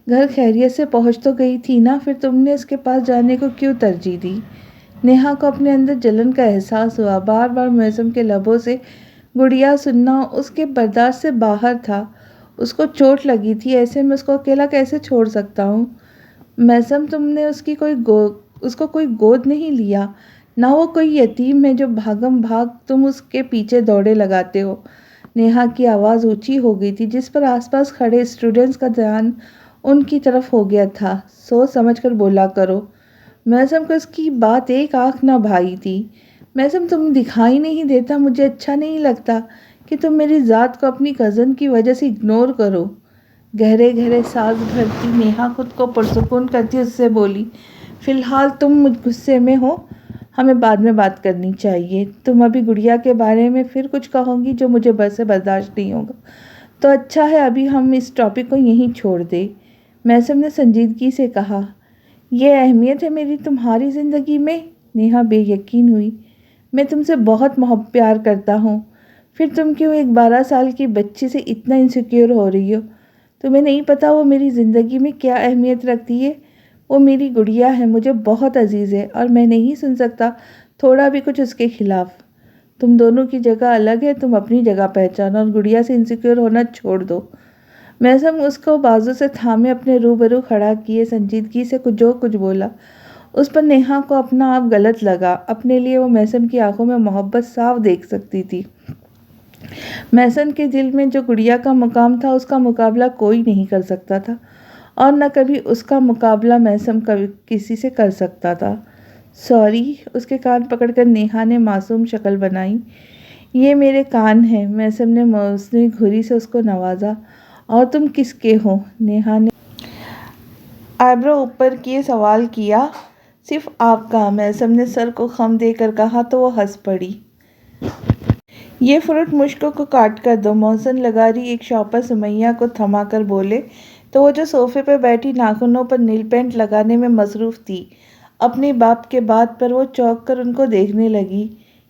Speaker 1: گھر خیریت سے پہنچ تو گئی تھی نا، پھر تم نے اس کے پاس جانے کو کیوں ترجیح دی؟ نیہا کو اپنے اندر جلن کا احساس ہوا، بار بار میسم کے لبوں سے گڑیا سننا اس کے برداشت سے باہر تھا۔ اس کو چوٹ لگی تھی، ایسے میں اس کو اکیلا کیسے چھوڑ سکتا ہوں؟ میسم تم نے اس کو کوئی گود نہیں لیا، نہ وہ کوئی یتیم ہے جو بھاگم بھاگ تم اس کے پیچھے دوڑے لگاتے ہو۔ نیہا کی آواز اونچی ہو گئی تھی، جس پر آس پاس کھڑے اسٹوڈنٹس کا دھیان ان کی طرف ہو گیا تھا۔ سوچ سمجھ کر بولا کرو۔ میسم کو اس کی بات ایک آنکھ نہ بھائی تھی۔ میسم تم دکھائی نہیں دیتا، مجھے اچھا نہیں لگتا کہ تم میری ذات کو اپنی کزن کی وجہ سے اگنور کرو۔ گہرے گہرے سانس بھرتی نیہا خود کو پرسکون کرتی اس سے بولی، فی الحال تم غصے میں ہو، ہمیں بعد میں بات کرنی چاہیے۔ تم ابھی گڑیا کے بارے میں پھر کچھ کہو گی جو مجھے برداشت نہیں ہوگا تو اچھا ہے ابھی ہم اس ٹاپک کو یہیں چھوڑ دیں۔ میسم نے سنجیدگی سے کہا، یہ اہمیت ہے میری تمہاری زندگی میں؟ نیہا بے یقین ہوئی، میں تم سے بہت پیار کرتا ہوں، پھر تم کیوں ایک 12 سال کی بچی سے اتنا انسیکیور ہو رہی ہو؟ تمہیں نہیں پتا وہ میری زندگی میں کیا اہمیت رکھتی ہے؟ وہ میری گڑیا ہے، مجھے بہت عزیز ہے اور میں نہیں سن سکتا تھوڑا بھی کچھ اس کے خلاف۔ تم دونوں کی جگہ الگ ہے، تم اپنی جگہ پہچانو اور گڑیا سے انسیکیور ہونا چھوڑ دو۔ میسم اس کو بازو سے تھامے اپنے روبرو کھڑا کیے سنجیدگی سے جو کچھ بولا، اس پر نیہا کو اپنا آپ غلط لگا۔ اپنے لیے وہ میسم کی آنکھوں میں محبت صاف دیکھ سکتی تھی۔ میسم کے دل میں جو گڑیا کا مقام تھا اس کا مقابلہ کوئی نہیں کر سکتا تھا، اور نہ کبھی اس کا مقابلہ میسم کسی سے کر سکتا تھا۔ سوری، اس کے کان پکڑ کر نیہا نے معصوم شکل بنائی۔ یہ میرے کان ہیں، میسم نے مصنوعی گھڑی سے اس کو نوازا۔ اور تم کس کے ہو؟ نیہا نے آئیبرو اوپر کیے سوال کیا۔ صرف آپ کا، میسم نے سر کو خم دے کر کہا تو وہ ہنس پڑی۔ یہ فروٹ مشکوں کو کاٹ کر دو۔ محسن لغاری ایک شاپر سمیہ کو تھما کر بولے، تو وہ جو صوفے پہ بیٹھی ناخنوں پر نیل پینٹ لگانے میں مصروف تھی، اپنی باپ کے بات پر وہ چونک کر ان کو دیکھنے لگی۔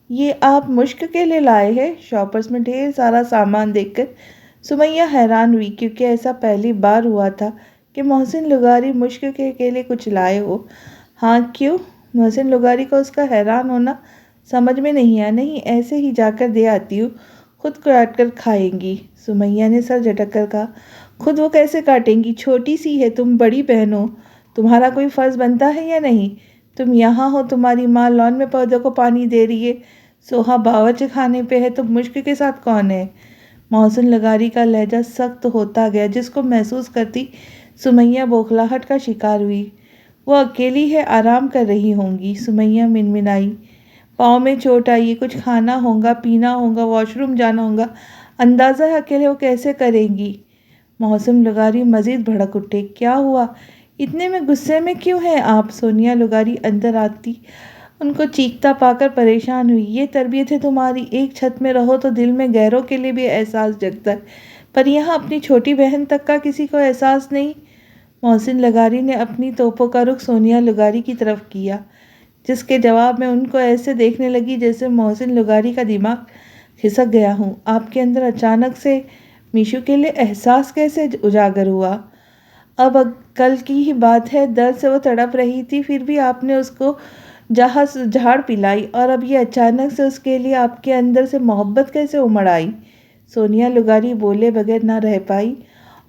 Speaker 1: یہ آپ مشک کے لیے لائے ہیں؟ شاپرز میں ڈھیر سارا سامان دیکھ کر سمیہ حیران ہوئی، کیونکہ ایسا پہلی بار ہوا تھا کہ محسن لغاری مشک کے لیے کچھ لائے ہو۔ ہاں کیوں؟ محسن لغاری کو اس کا حیران ہونا سمجھ میں نہیں آیا۔ نہیں، ایسے ہی جا کر دے آتی ہوں، خود کاٹ کر کھائیں گی۔ سمیہ نے سر جھٹک کر کہا، خود وہ کیسے کاٹیں گی؟ چھوٹی سی ہے، تم بڑی بہن ہو، تمہارا کوئی فرض بنتا ہے یا نہیں؟ تم یہاں ہو، تمہاری ماں لان میں پودوں کو پانی دے رہی ہے، سوہا باورچی خانے پہ ہے، تو مشک کے ساتھ کون ہے؟ محسن لغاری کا لہجہ سخت ہوتا گیا، جس کو محسوس کرتی سمیہ بوکھلاہٹ کا شکار ہوئی۔ وہ اکیلی ہے، آرام کر رہی ہوں گی، سمیہ منمنائی۔ پاؤں میں چوٹ آئی ہے، کچھ کھانا ہوگا، پینا ہوگا، واش روم جانا ہوگا، اندازہ ہے اکیلے وہ کیسے کریں گی؟ محسن لغاری مزید بھڑک اٹھے۔ کیا ہوا؟ اتنے میں غصے میں کیوں ہیں آپ؟ سونیا لغاری اندر آتی ان کو چیختا پا کر پریشان ہوئی۔ یہ تربیت ہے تمہاری، ایک چھت میں رہو تو دل میں غیروں کے لیے بھی احساس جگتا ہے، پر یہاں اپنی چھوٹی بہن تک کا کسی کو احساس نہیں۔ محسن لغاری نے اپنی توپوں کا رخ سونیا لغاری کی طرف کیا، جس کے جواب میں ان کو ایسے دیکھنے لگی جیسے محسن لغاری کا دماغ کھسک گیا ہو۔ آپ کے اندر اچانک سے میشو کے لیے احساس کیسے اجاگر ہوا؟ اب کل کی ہی بات ہے، درد سے وہ تڑپ رہی تھی، پھر بھی آپ نے اس کو جھاڑ پلائی، اور اب یہ اچانک سے اس کے لیے آپ کے اندر سے محبت کیسے امڑ آئی؟ سونیا لغاری بولے بغیر نہ رہ پائی،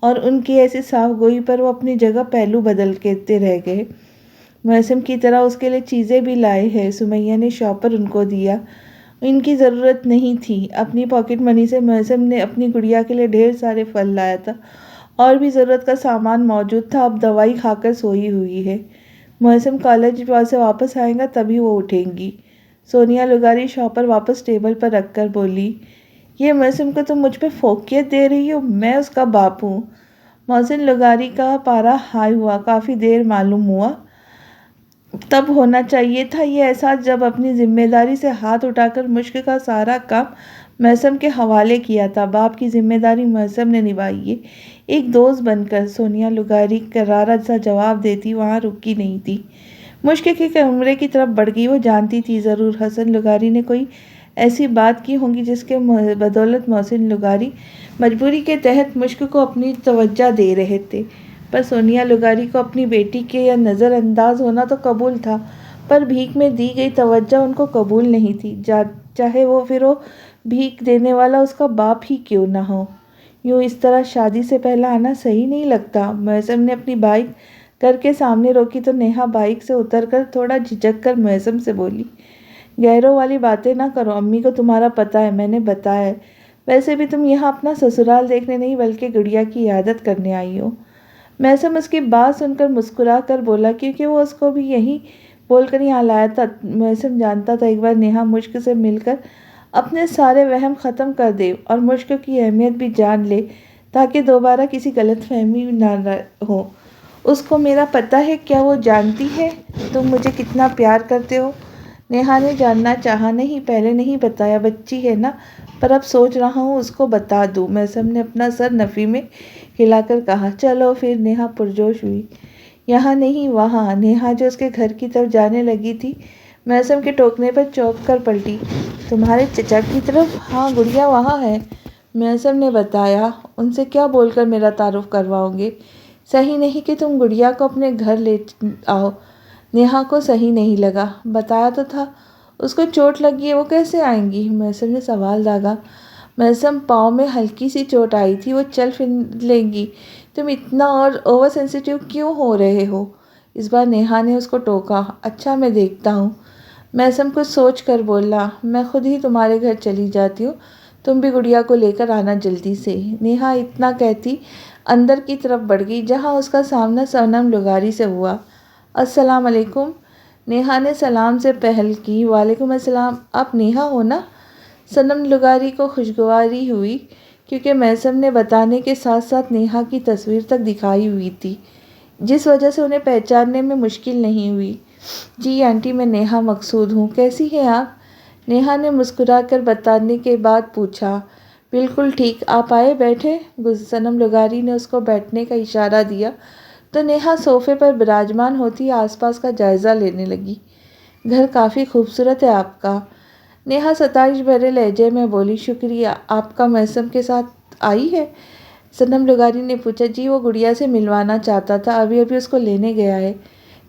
Speaker 1: اور ان کی ایسی صاف گوئی پر وہ اپنی جگہ پہلو بدلتے رہ گئے۔ محسن کی طرح اس کے لیے چیزیں بھی لائے ہیں؟ سمیہ نے شاپر ان کو دیا۔ ان کی ضرورت نہیں تھی۔ اپنی پاکٹ منی سے محسن نے اپنی گڑیا کے لیے ڈھیر سارے پھل لایا تھا، اور بھی ضرورت کا سامان موجود تھا۔ اب دوائی کھا کر سوئی ہوئی ہے، محسن کالج سے واپس آئے گا تبھی وہ اٹھیں گی۔ سونیا لغاری شاپر واپس ٹیبل پر رکھ کر بولی، یہ محسن کو تم مجھ پہ فوقیت دے رہی ہو؟ میں اس کا باپ ہوں۔ محسن لغاری کا پارا ہائی ہوا۔ کافی دیر معلوم ہوا تب ہونا چاہیے تھا یہ احساس جب اپنی ذمہ داری سے ہاتھ اٹھا کر مشک کا سارا کام محسن کے حوالے کیا تھا۔ باپ کی ذمہ داری محسن نے نبھائی ہے، ایک دوست بن کر۔ سونیا لغاری کرارا سا جواب دیتی وہاں رکی نہیں تھی، مشک کے کمرے کی طرف بڑھ گئی۔ وہ جانتی تھی ضرور حسن لغاری نے کوئی ایسی بات کی ہوگی جس کے بدولت محسن لغاری مجبوری کے تحت مشک کو اپنی توجہ دے رہے تھے، پر سونیا لغاری کو اپنی بیٹی کے نظر انداز ہونا تو قبول تھا، پر بھیک میں دی گئی توجہ ان کو قبول نہیں تھی، چاہے وہ پھر وہ بھیک دینے والا اس کا باپ ہی کیوں نہ ہو۔ یوں اس طرح شادی سے پہلے آنا صحیح نہیں لگتا۔ محسن نے اپنی بائک گھر کے سامنے روکی تو نیہا بائک سے اتر کر تھوڑا جھجک کر محسن سے بولی، غیروں والی باتیں نہ کرو، امی کو تمہارا پتہ ہے، میں نے بتایا ہے، ویسے بھی تم یہاں اپنا سسرال دیکھنے نہیں بلکہ گڑیا کی عیادت کرنے آئی ہو۔ محسن اس کی بات سن کر مسکرا کر بولا، کیونکہ وہ اس کو بھی یہی بول کر یہاں لایا تھا۔ محسن جانتا تھا ایک بار نیہا مشک سے مل کر اپنے سارے وہم ختم کر دے اور مشک کی اہمیت بھی جان لے، تاکہ دوبارہ کسی غلط فہمی نہ ہو۔ اس کو میرا پتہ ہے؟ کیا وہ جانتی ہے تم مجھے کتنا پیار کرتے ہو؟ نیہا نے جاننا چاہا۔ نہیں، پہلے نہیں بتایا، بچی ہے نا، پر اب سوچ رہا ہوں اس کو بتا دوں۔ محسن نے اپنا سر نفی میں ہلا کر کہا۔ چلو پھر، نیہا پرجوش ہوئی۔ یہاں نہیں، وہاں۔ نیہا جو اس کے گھر کی طرف جانے لگی تھی، محسن کے ٹوکنے پر چونک کر پلٹی۔ تمہارے چچا کی طرف؟ ہاں، گڑیا وہاں ہے، محسن نے بتایا۔ ان سے کیا بول کر میرا تعارف کرواؤ گے؟ صحیح نہیں کہ تم گڑیا کو اپنے گھر لے آؤ۔ نیہا کو صحیح نہیں لگا۔ بتایا تو تھا، اس کو چوٹ لگی ہے، وہ کیسے آئیں گی؟ محسن نے سوال داغا۔ محسن، پاؤں میں ہلکی سی چوٹ آئی تھی، وہ چل پھر لیں گی، تم اتنا اور اوور سینسیٹیو کیوں ہو رہے ہو؟ اس بار نیہا نے اس کو ٹوکا۔ اچھا، میں دیکھتا ہوں۔ محسن کچھ سوچ کر بولا، میں خود ہی تمہارے گھر چلی جاتی ہوں، تم بھی گڑیا کو لے کر آنا جلدی سے۔ نیہا اتنا کہتی اندر کی طرف بڑھ گئی، جہاں اس کا سامنا صنم لغاری سے ہوا۔ السلام علیکم، نیہا نے سلام سے پہل کی۔ وعلیکم السلام، آپ نیہا ہو نا؟ صنم لغاری کو خوشگواری ہوئی، کیونکہ محسن نے بتانے کے ساتھ ساتھ نیہا کی تصویر تک دکھائی ہوئی تھی، جس وجہ سے انہیں پہچاننے میں مشکل نہیں ہوئی۔ جی آنٹی، میں نیہا مقصود ہوں، کیسی ہیں آپ؟ نیہا نے مسکرا کر بتانے کے بعد پوچھا۔ بالکل ٹھیک، آپ آئے بیٹھے۔ صنم لغاری نے اس کو بیٹھنے کا اشارہ دیا تو نیہا صوفے پر براجمان ہوتی آس پاس کا جائزہ لینے لگی۔ گھر کافی خوبصورت ہے آپ کا، نیہا ستائش بھرے لہجے میں بولی۔ شکریہ، آپ کا میسم کے ساتھ آئی ہے؟ صنم لغاری نے پوچھا۔ جی، وہ گڑیا سے ملوانا چاہتا تھا، ابھی اس کو لینے گیا ہے،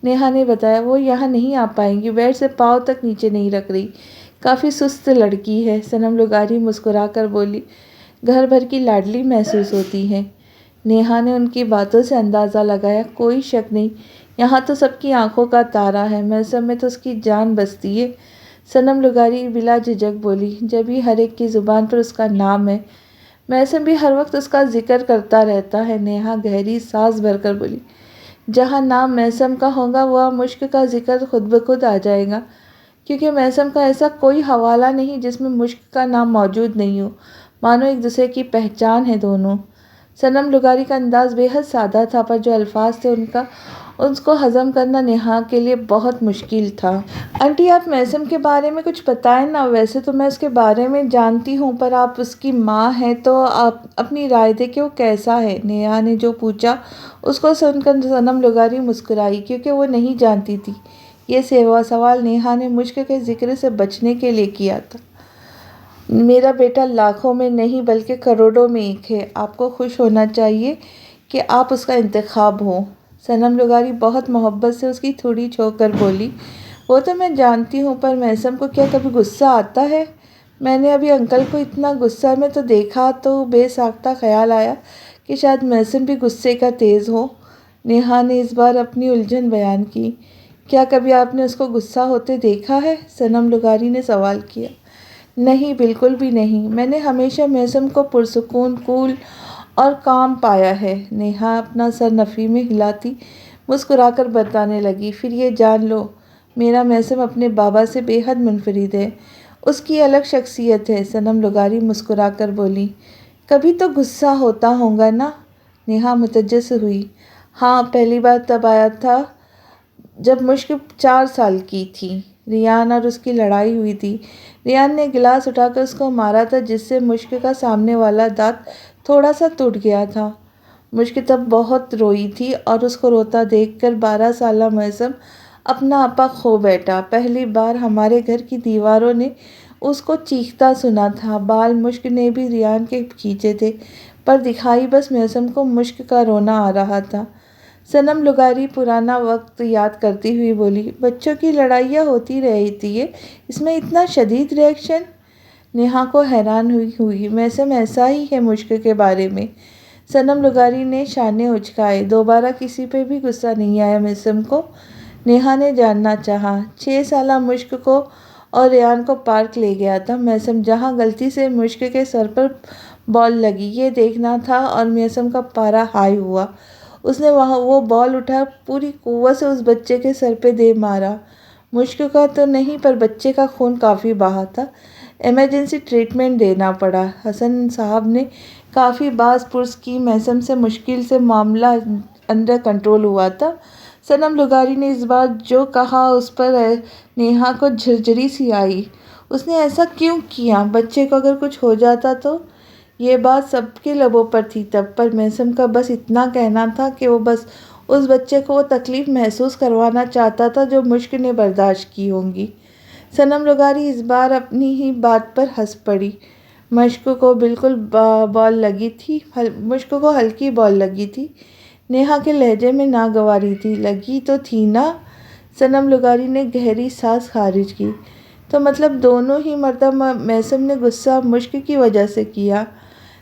Speaker 1: نیہا نے بتایا۔ وہ یہاں نہیں آ پائیں گی، بیڈ سے پاؤں تک نیچے نہیں رکھ رہی، کافی سست لڑکی ہے، صنم لغاری مسکرا کر بولی۔ گھر بھر کی لاڈلی محسوس ہوتی ہے، نیہا نے ان کی باتوں سے اندازہ لگایا۔ کوئی شک نہیں، یہاں تو سب کی آنکھوں کا تارا ہے، میسم میں تو اس کی جان بستی ہے، صنم لغاری بلا جھجک بولی۔ جبھی ہر ایک کی زبان پر اس کا نام ہے، میسم بھی ہر وقت اس کا ذکر کرتا رہتا ہے، نیہا گہری سانس بھر کر بولی۔ جہاں نام میسم کا ہوگا وہاں مشک کا ذکر خود بخود آ جائے گا، کیونکہ میسم کا ایسا کوئی حوالہ نہیں جس میں مشک کا نام موجود نہیں ہو، مانو ایک دوسرے کی پہچان ہے دونوں۔ صنم لغاری کا انداز بے حد سادہ تھا، پر جو الفاظ تھے اس کو ہضم کرنا نیہا کے لیے بہت مشکل تھا۔ آنٹی، آپ میسم کے بارے میں کچھ بتائیں نا، ویسے تو میں اس کے بارے میں جانتی ہوں، پر آپ اس کی ماں ہیں تو آپ اپنی رائے دیں کہ وہ کیسا ہے، نیہا نے جو پوچھا اس کو سن کر صنم لغاری مسکرائی، کیونکہ وہ نہیں جانتی تھی یہ سوال نیہا نے مشک کے ذکر سے بچنے کے لیے کیا تھا۔ میرا بیٹا لاکھوں میں نہیں بلکہ کروڑوں میں ایک ہے، آپ کو خوش ہونا چاہیے کہ آپ اس کا انتخاب ہو، صنم لغاری بہت محبت سے اس کی تھوڑی چھو کر بولی۔ وہ تو میں جانتی ہوں، پر میسم کو کیا کبھی غصہ آتا ہے؟ میں نے ابھی انکل کو اتنا غصہ میں تو دیکھا تو بے ساختہ خیال آیا کہ شاید میسم بھی غصے کا تیز ہو، نیہا نے اس بار اپنی الجھن بیان کی۔ کیا کبھی آپ نے اس کو غصہ ہوتے دیکھا ہے؟ صنم لغاری نے سوال کیا۔ نہیں، بالکل بھی نہیں، میں نے ہمیشہ میسم کو پرسکون، کول اور کام پایا ہے، نیہا اپنا سر نفی میں ہلاتی مسکرا کر بتانے لگی۔ پھر یہ جان لو، میرا میسم اپنے بابا سے بے حد منفرد ہے، اس کی الگ شخصیت ہے، صنم لغاری مسکرا کر بولی۔ کبھی تو غصہ ہوتا ہوگا نا؟ نیہا متجس ہوئی۔ ہاں، پہلی بار تب آیا تھا جب مشک 4 سال کی تھی، ریان اور اس کی لڑائی ہوئی تھی، ریان نے گلاس اٹھا کر اس کو مارا تھا، جس سے مشک کا سامنے والا دانت تھوڑا سا ٹوٹ گیا تھا۔ مشک تب بہت روئی تھی اور اس کو روتا دیکھ کر 12 سالہ میسم اپنا آپا کھو بیٹھا۔ پہلی بار ہمارے گھر کی دیواروں نے اس کو چیختا سنا تھا۔ بال مشک نے بھی ریان کے کھینچے تھے، پر دکھائی بس میسم کو مشک کا رونا آ رہا تھا۔ صنم لغاری پرانا وقت یاد کرتی ہوئی بولی۔ بچوں کی لڑائیاں ہوتی رہتی ہے، اس میں اتنا شدید ری ایکشن؟ نیہا کو حیران ہوئی۔ میسم ایسا ہی ہے مشک کے بارے میں، صنم لغاری نے شانے اچکائے۔ دوبارہ کسی پہ بھی غصہ نہیں آیا میسم کو؟ نیہا نے جاننا چاہا۔ 6 سالہ مشک کو اور ریان کو پارک لے گیا تھا میسم، جہاں غلطی سے مشک کے سر پر بال لگی، یہ دیکھنا تھا، اور میسم کا پارا ہائی ہوا۔ اس نے وہ بال اٹھا پوری قوت سے اس بچے کے سر پہ دے مارا۔ مشک کا تو نہیں، پر بچے کا خون کافی بہا تھا، ایمرجنسی ٹریٹمنٹ دینا پڑا۔ حسن صاحب نے کافی باز پرس کی۔ میسم سے مشکل سے معاملہ انڈر کنٹرول ہوا تھا۔ صنم لغاری نے اس بار جو کہا اس پر نیہا کو جھرجھری سی آئی۔ اس نے ایسا کیوں کیا؟ بچے کو اگر کچھ ہو جاتا تو؟ یہ بات سب کے لبوں پر تھی تب، پر میسم کا بس اتنا کہنا تھا کہ وہ بس اس بچے کو وہ تکلیف محسوس کروانا چاہتا تھا جو مشک نے برداشت کی ہوگی۔ صنم لغاری اس بار اپنی ہی بات پر ہنس پڑی۔ مشک کو بالکل بال لگی تھی، مشک کو ہلکی بال لگی تھی، نیہا کے لہجے میں ناگواری تھی۔ لگی تو تھی نا؟ صنم لغاری نے گہری سانس خارج کی۔ تو مطلب دونوں ہی مرتبہ میسم نے غصہ مشک کی وجہ سے کیا؟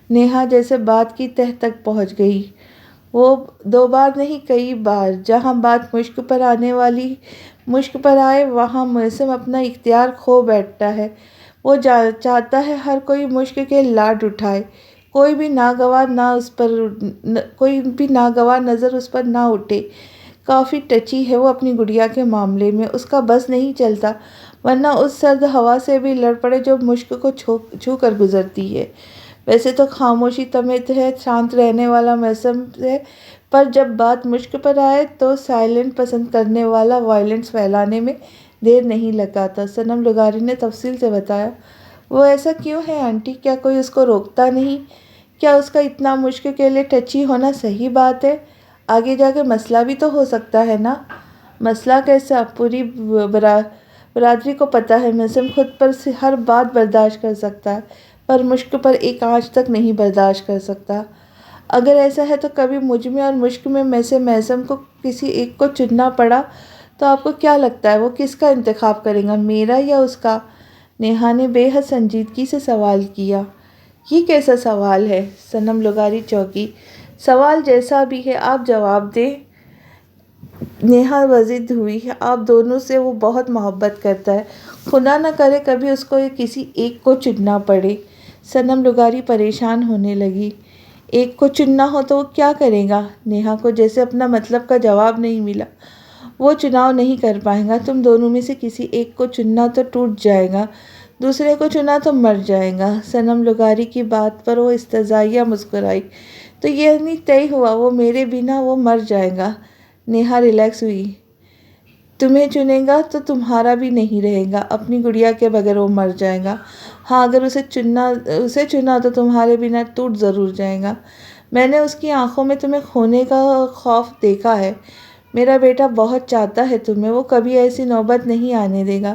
Speaker 1: نیہا جیسے بات کی تہہ تک پہنچ گئی۔ وہ 2 بار نہیں، کئی بار۔ جہاں بات مشک پر آئے وہاں میسم اپنا اختیار کھو بیٹھتا ہے۔ وہ چاہتا ہے ہر کوئی مشک کے لاڈ اٹھائے، کوئی بھی ناگوار نظر اس پر نہ اٹھے۔ کافی ٹچی ہے وہ اپنی گڑیا کے معاملے میں، اس کا بس نہیں چلتا، ورنہ اس سرد ہوا سے بھی لڑ پڑے جو مشک کو چھو کر گزرتی ہے۔ ویسے تو خاموشی تمیز ہے، شانت رہنے والا میسم ہے، پر جب بات مشک پر آئے تو سائلنٹ پسند کرنے والا وائلنس پھیلانے میں دیر نہیں لگاتا۔ صنم لغاری نے تفصیل سے بتایا۔ وہ ایسا کیوں ہے آنٹی؟ کیا کوئی اس کو روکتا نہیں؟ کیا اس کا اتنا مشک کے لیے ٹچی ہونا صحیح بات ہے؟ آگے جا کے مسئلہ بھی تو ہو سکتا ہے نا۔ مسئلہ کیسا؟ پوری برادری کو پتہ ہے محسن خود پر سے ہر بات برداشت کر سکتا ہے، پر مشک پر ایک آنچ تک نہیں برداشت کر سکتا۔ اگر ایسا ہے تو کبھی مجھ میں اور مشک میں سے محسن کو کسی ایک کو چننا پڑا تو آپ کو کیا لگتا ہے وہ کس کا انتخاب کرے گا، میرا یا اس کا؟ نیہا نے بے حد سنجیدگی سے سوال کیا۔ یہ کیسا سوال ہے؟ صنم لغاری چونکی۔ سوال جیسا بھی ہے آپ جواب دیں۔ نیہا وضد ہوئی۔ آپ دونوں سے وہ بہت محبت کرتا ہے، خدا نہ کرے کبھی اس کو کسی ایک کو چننا پڑے۔ صنم لغاری پریشان ہونے لگی۔ ایک کو چننا ہو تو وہ کیا کرے گا؟ نیہا کو جیسے اپنا مطلب کا جواب نہیں ملا۔ وہ چناؤ نہیں کر پائے گا۔ تم دونوں میں سے کسی ایک کو چننا تو ٹوٹ جائے گا، دوسرے کو چنا تو مر جائے گا۔ صنم لغاری کی بات پر وہ استہزائیہ مسکرائی۔ تو یعنی طے ہوا وہ میرے بنا وہ مر جائے گا؟ نیہا ریلیکس ہوئی۔ تمہیں چنے گا تو تمہارا بھی نہیں رہے گا، اپنی گڑیا کے بغیر وہ مر جائے گا۔ ہاں اگر اسے چنا تو تمہارے بنا ٹوٹ ضرور جائے گا۔ میں نے اس کی آنکھوں میں تمہیں کھونے کا خوف دیکھا ہے۔ میرا بیٹا بہت چاہتا ہے تمہیں، وہ کبھی ایسی نوبت نہیں آنے دے گا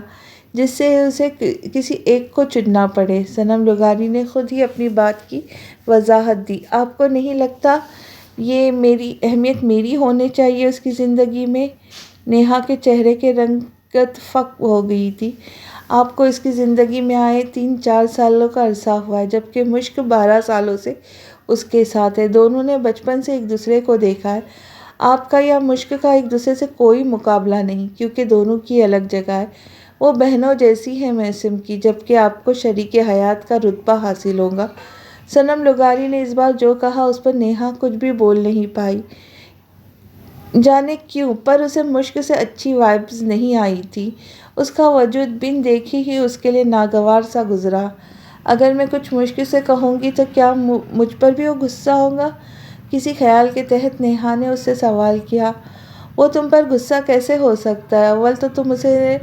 Speaker 1: جس سے اسے کسی ایک کو چننا پڑے۔ صنم لغاری نے خود ہی اپنی بات کی وضاحت دی۔ آپ کو نہیں لگتا یہ میری اہمیت میری ہونی چاہیے اس کی زندگی میں؟ نیہا کے چہرے کے رنگت فک ہو گئی تھی۔ آپ کو اس کی زندگی میں آئے 3-4 سالوں کا عرصہ ہوا ہے، جبکہ مشک 12 سالوں سے اس کے ساتھ ہے۔ دونوں نے بچپن سے ایک دوسرے کو دیکھا ہے۔ آپ کا یا مشک کا ایک دوسرے سے کوئی مقابلہ نہیں، کیونکہ دونوں کی الگ جگہ ہے۔ وہ بہنوں جیسی ہے محسن کی، جبکہ آپ کو شریک حیات کا رتبہ حاصل ہوگا۔ صنم لغاری نے اس بار جو کہا اس پر نیہا کچھ بھی بول نہیں پائی۔ جانے کیوں، پر اسے مشک سے اچھی وائبز نہیں آئی تھی۔ اس کا وجود بن دیکھی ہی اس کے لیے ناگوار سا گزرا۔ اگر میں کچھ مشک سے کہوں گی تو کیا مجھ پر بھی وہ غصہ ہوگا؟ کسی خیال کے تحت نیہا نے اس سے سوال کیا۔ وہ تم پر غصہ کیسے ہو سکتا ہے؟ اول تو تم اسے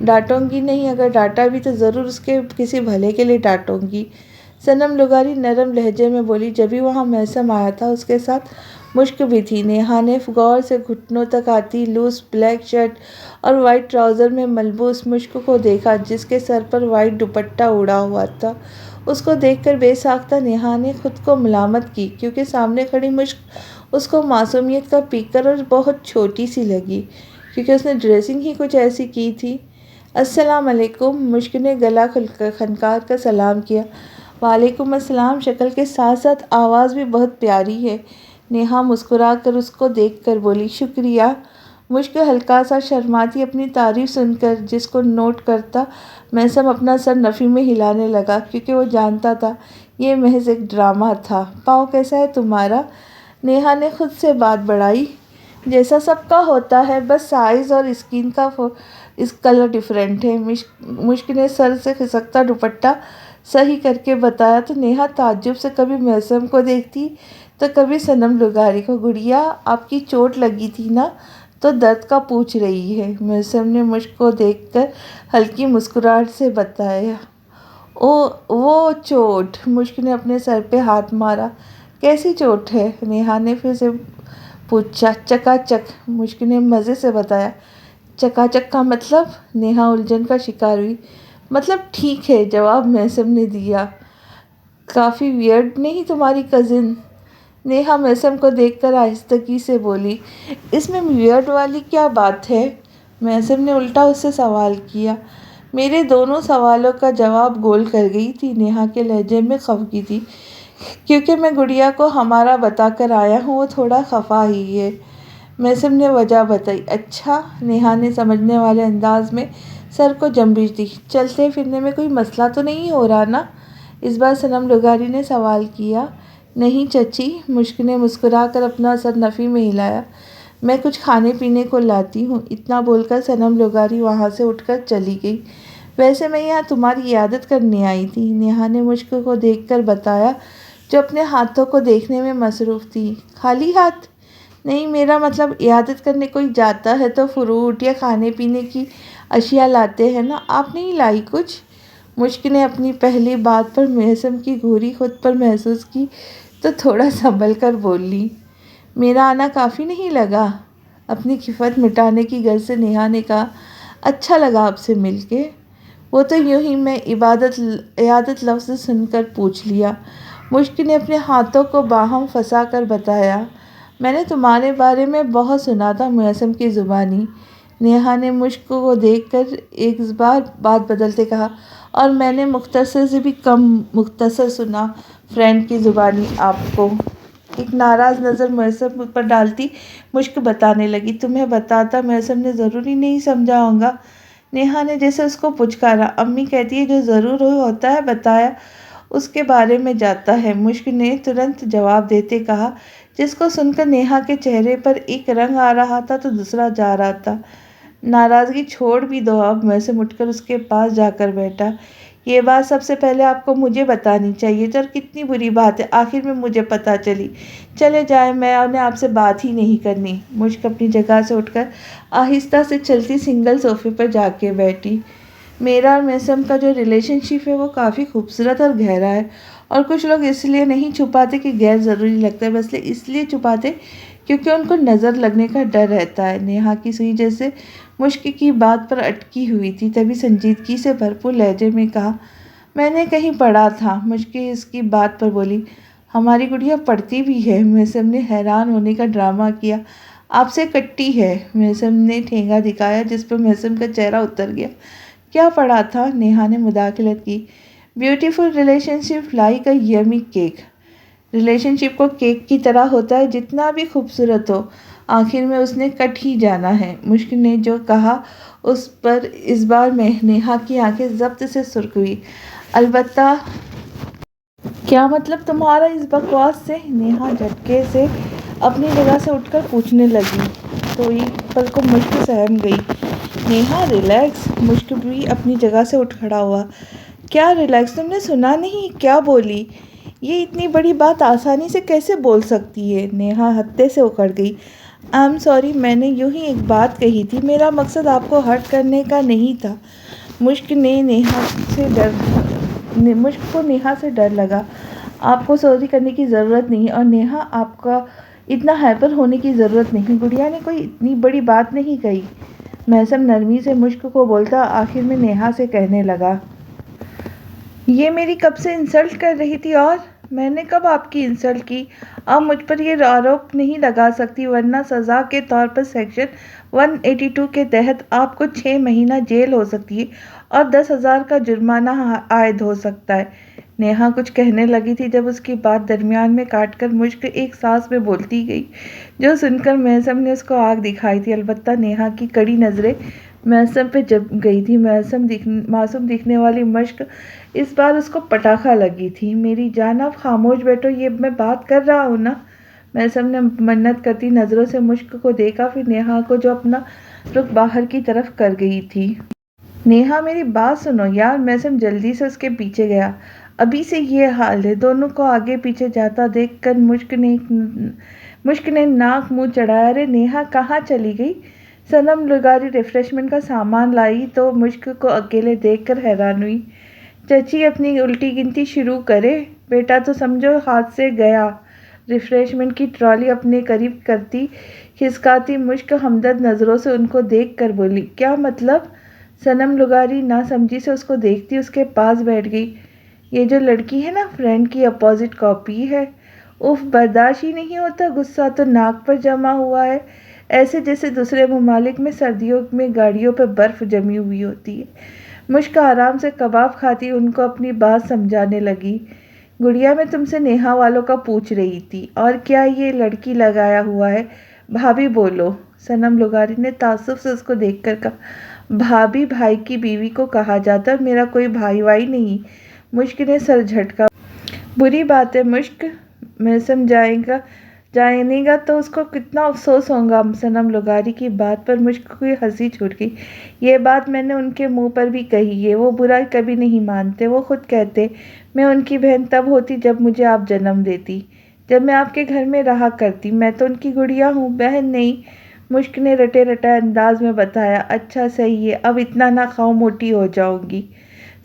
Speaker 1: ڈانٹوں گی نہیں، اگر ڈانٹا بھی تو ضرور اس کے کسی بھلے کے لیے ڈانٹوں گی۔ صنم لغاری نرم لہجے میں بولی۔ جبھی وہاں محسن آیا تھا اس کے ساتھ مشک بھی تھی۔ نیہا نے غور سے گھٹنوں تک آتی لوز بلیک شرٹ اور وائٹ ٹراؤزر میں ملبوس مشک کو دیکھا، جس کے سر پر وائٹ دوپٹہ اڑا ہوا تھا۔ اس کو دیکھ کر بے ساختہ نیہا نے خود کو ملامت کی، کیونکہ سامنے کھڑی مشک اس کو معصومیت کا پیکر اور بہت چھوٹی سی لگی، کیونکہ اس نے ڈریسنگ ہی کچھ ایسی کی تھی۔ السلام علیکم، مشک نے گلا کھنکار کر سلام کیا۔ وعلیکم السلام۔ شکل کے ساتھ ساتھ آواز بھی بہت پیاری ہے۔ نیہا مسکرا کر اس کو دیکھ کر بولی۔ شکریہ۔ مشک ہلکا سا شرماتی اپنی تعریف سن کر، جس کو نوٹ کرتا محسن اپنا سر نفی میں ہلانے لگا، کیونکہ وہ جانتا تھا یہ محض ایک ڈرامہ تھا۔ پاؤں کیسا ہے تمہارا؟ نیہا نے خود سے بات بڑھائی۔ جیسا سب کا ہوتا ہے، بس سائز اور اسکن کا کلر ڈیفرنٹ ہے۔ مشک نے سر سے کھسکتا دوپٹہ صحیح کر کے بتایا تو نیہا تعجب سے کبھی محسن کو دیکھتی تو کبھی صنم لغاری کو۔ گڑیا، آپ کی چوٹ لگی تھی نا، تو درد کا پوچھ رہی ہے؟ محسن نے مشک کو دیکھ کر ہلکی مسکراہٹ سے بتایا۔ وہ چوٹ؟ مشک نے اپنے سر پہ ہاتھ مارا۔ کیسی چوٹ ہے؟ نیہا نے پھر سے پوچھا۔ چکا چک، مشک نے مزے سے بتایا۔ چکا چک کا مطلب؟ نیہا الجھن کا شکار ہوئی۔ مطلب ٹھیک ہے، جواب محسن نے دیا۔ کافی ویئرڈ نہیں تمہاری کزن؟ نیہا محسن کو دیکھ کر آہستگی سے بولی۔ اس میں ویئرڈ والی کیا بات ہے؟ محسن نے الٹا اس سے سوال کیا۔ میرے دونوں سوالوں کا جواب گول کر گئی تھی۔ نیہا کے لہجے میں خفگی تھی۔ کیونکہ میں گڑیا کو ہمارا بتا کر آیا ہوں، وہ تھوڑا خفا ہی ہے۔ محسن نے وجہ بتائی۔ اچھا؟ نیہا نے سمجھنے والے انداز میں سر کو جنبش دی۔ چلتے پھرنے میں کوئی مسئلہ تو نہیں ہو رہا نا؟ اس بار صنم لغاری نے سوال کیا۔ نہیں چچی، مشک نے مسکرا کر اپنا سر نفی میں ہلایا۔ میں کچھ کھانے پینے کو لاتی ہوں۔ اتنا بول کر صنم لغاری وہاں سے اٹھ کر چلی گئی۔ ویسے میں یہاں تمہاری عیادت کرنے آئی تھی، نیہا نے مشک کو دیکھ کر بتایا، جو اپنے ہاتھوں کو دیکھنے میں مصروف تھی۔ خالی ہاتھ؟ نہیں، میرا مطلب عیادت کرنے کوئی جاتا ہے تو فروٹ یا کھانے پینے کی اشیاء لاتے ہیں نا، آپ نہیں لائی کچھ؟ مشک نے اپنی پہلی بات پر محسم کی گھوری خود پر محسوس کی تو تھوڑا سنبھل کر بول لی، میرا آنا کافی نہیں لگا؟ اپنی خفت مٹانے کی غرض سے نیہا نے کہا، اچھا لگا آپ سے مل کے۔ وہ تو یوں ہی میں عیادت لفظ سن کر پوچھ لیا۔ مشک نے اپنے ہاتھوں کو باہم پھنسا کر بتایا، میں نے تمہارے بارے میں بہت سنا تھا محسم کی زبانی۔ نیہا نے مشک کو دیکھ کر ایک بار بات بدلتے کہا، اور میں نے مختصر سے بھی کم مختصر سنا فرینڈ کی زبانی آپ کو۔ ایک ناراض نظر محسم پر ڈالتی مشک بتانے لگی، تمہیں بتاتا محسم نے ضروری نہیں سمجھا ہوگا۔ نیہا نے جیسے اس کو پچکارا، امی کہتی ہے جو ضرور ہوتا ہے بتایا اس کے بارے میں جاتا ہے، مشک نے ترنت جواب دیتے کہا، جس کو سن کر نیہا کے چہرے پر ایک رنگ آ رہا تھا تو دوسرا جا رہا تھا۔ ناراضگی چھوڑ بھی دو اب، محسم اٹھ کر اس کے پاس جا کر بیٹھا، یہ بات سب سے پہلے آپ کو مجھے بتانی چاہیے تھی، اور کتنی بری بات ہے آخر میں مجھے پتہ چلی۔ چلے جائیں، میں نے آپ سے بات ہی نہیں کرنی۔ مشک اپنی جگہ سے اٹھ کر آہستہ سے چلتی سنگل صوفے پر جا کے بیٹھی۔ میرا اور محسم کا جو ریلیشن شپ ہے وہ کافی خوبصورت اور گہرا ہے، اور کچھ لوگ اس لیے نہیں چھپاتے کہ غیر ضروری لگتا ہے، بس اس لیے چھپاتے کیونکہ ان کو نظر لگنے کا ڈر رہتا ہے۔ نیہا کی سوئی جیسے مشک کی بات پر اٹکی ہوئی تھی، تبھی سنجیدگی سے بھرپور لہجے میں کہا، میں نے کہیں پڑھا تھا۔ مشک اس کی بات پر بولی، ہماری گڑیا پڑھتی بھی ہے؟ محسم نے حیران ہونے کا ڈرامہ کیا، آپ سے کٹی ہے؟ محسم نے ٹھینگا دکھایا جس پر محسم کا چہرہ اتر گیا۔ کیا پڑھا تھا؟ نیہا نے مداخلت کی، beautiful relationship like a yummy cake. Relationship کو کیک کی طرح ہوتا ہے، جتنا بھی خوبصورت ہو آخر میں اس نے کٹ ہی جانا ہے۔ مشک نے جو کہا اس پر اس بار نیہا کی آنکھیں ضبط سے سرخ ہوئی، البتہ کیا مطلب تمہارا اس بکواس سے؟ نیہا جھٹکے سے اپنی جگہ سے اٹھ کر پوچھنے لگی تو ایک پل کو مشک سہم گئی۔ نیہا ریلیکس۔ مشک بھی اپنی جگہ سے اٹھ کھڑا ہوا۔ کیا ریلیکس؟ تم نے سنا نہیں کیا بولی؟ یہ اتنی بڑی بات آسانی سے کیسے بول سکتی ہے؟ نیہا ہتے سے اکڑ گئی، آئی ایم سوری، میں نے یوں ہی ایک بات کہی تھی، میرا مقصد آپ کو ہرٹ کرنے کا نہیں تھا۔ مشک کو نیہا سے ڈر لگا، آپ کو سوری کرنے کی ضرورت نہیں، اور نیہا آپ کا اتنا ہائپر ہونے کی ضرورت نہیں، گڑیا نے کوئی اتنی بڑی بات نہیں کہی۔ محسم نرمی سے مشک کو بولتا آخر میں نیہا سے کہنے لگا، یہ میری کب سے انسلٹ کر رہی تھی، اور میں نے کب آپ کی انسلٹ کی؟ آپ مجھ پر یہ آروپ نہیں لگا سکتی، ورنہ سزا کے طور پر سیکشن 182 کے تحت آپ کو 6 مہینہ جیل ہو سکتی ہے اور 10,000 کا جرمانہ عائد ہو سکتا ہے۔ نیہا کچھ کہنے لگی تھی جب اس کی بات درمیان میں کاٹ کر مشک ایک سانس میں بولتی گئی، جو سن کر محسم نے اس کو آنکھ دکھائی تھی، البتہ نیہا کی کڑی نظریں محسم پہ جم گئی تھی۔ معصوم دکھنے والی مشک اس بار اس کو پٹاخہ لگی تھی۔ میری جان اب خاموش بیٹھو، یہ میں بات کر رہا ہوں نا۔ محسم نے منت کرتی نظروں سے مشک کو دیکھا، پھر نیہا کو جو اپنا رخ باہر کی طرف کر گئی تھی۔ نیہا میری بات سنو یار۔ محسم جلدی سے اس کے پیچھے گیا، ابھی سے یہ حال ہے۔ دونوں کو آگے پیچھے جاتا دیکھ کر مشک نے ناک منہ چڑھایا، ارے نیہا کہاں چلی گئی؟ صنم لغاری ریفریشمنٹ کا سامان لائی تو مشک کو اکیلے دیکھ کر حیران ہوئی۔ چچی اپنی الٹی گنتی شروع کرے، بیٹا تو سمجھو ہاتھ سے گیا۔ ریفریشمنٹ کی ٹرالی اپنے قریب کرتی کھسکاتی مشک ہمدرد نظروں سے ان کو دیکھ کر بولی، کیا مطلب؟ صنم لغاری ناسمجھی سے اس کو دیکھتی اس کے پاس بیٹھ گئی، یہ جو لڑکی ہے نا فرینڈ کی اپوزٹ کاپی ہے، اف برداشت ہی نہیں ہوتا، غصہ تو ناک پر جمع ہوا ہے، ایسے جیسے دوسرے ممالک میں سردیوں میں گاڑیوں پہ برف جمی ہوئی ہوتی ہے۔ مشک آرام سے کباب کھاتی ان کو اپنی بات سمجھانے لگی، گڑیا میں تم سے نیہا والوں کا پوچھ رہی تھی، اور کیا یہ لڑکی لگایا ہوا ہے؟ بھابھی بولو۔ صنم لغاری نے تعصب سے اس کو دیکھ کر کہا، بھابھی بھائی کی بیوی کو کہا جاتا ہے، میرا کوئی بھائی وائی نہیں۔ مشک نے سر جھٹکا، بری بات ہے مشک، محسم جانے گا تو اس کو کتنا افسوس ہوگا۔ صنم لغاری کی بات پر مشک کی ہنسی چھوٹ گئی، یہ بات میں نے ان کے منہ پر بھی کہی ہے، وہ برا کبھی نہیں مانتے، وہ خود کہتے میں ان کی بہن تب ہوتی جب مجھے آپ جنم دیتی، جب میں آپ کے گھر میں رہا کرتی، میں تو ان کی گڑیا ہوں، بہن نہیں۔ مشک نے رٹے رٹائے انداز میں بتایا، اچھا صحیح ہے، اب اتنا نہ کھاؤ موٹی ہو جاؤ گی۔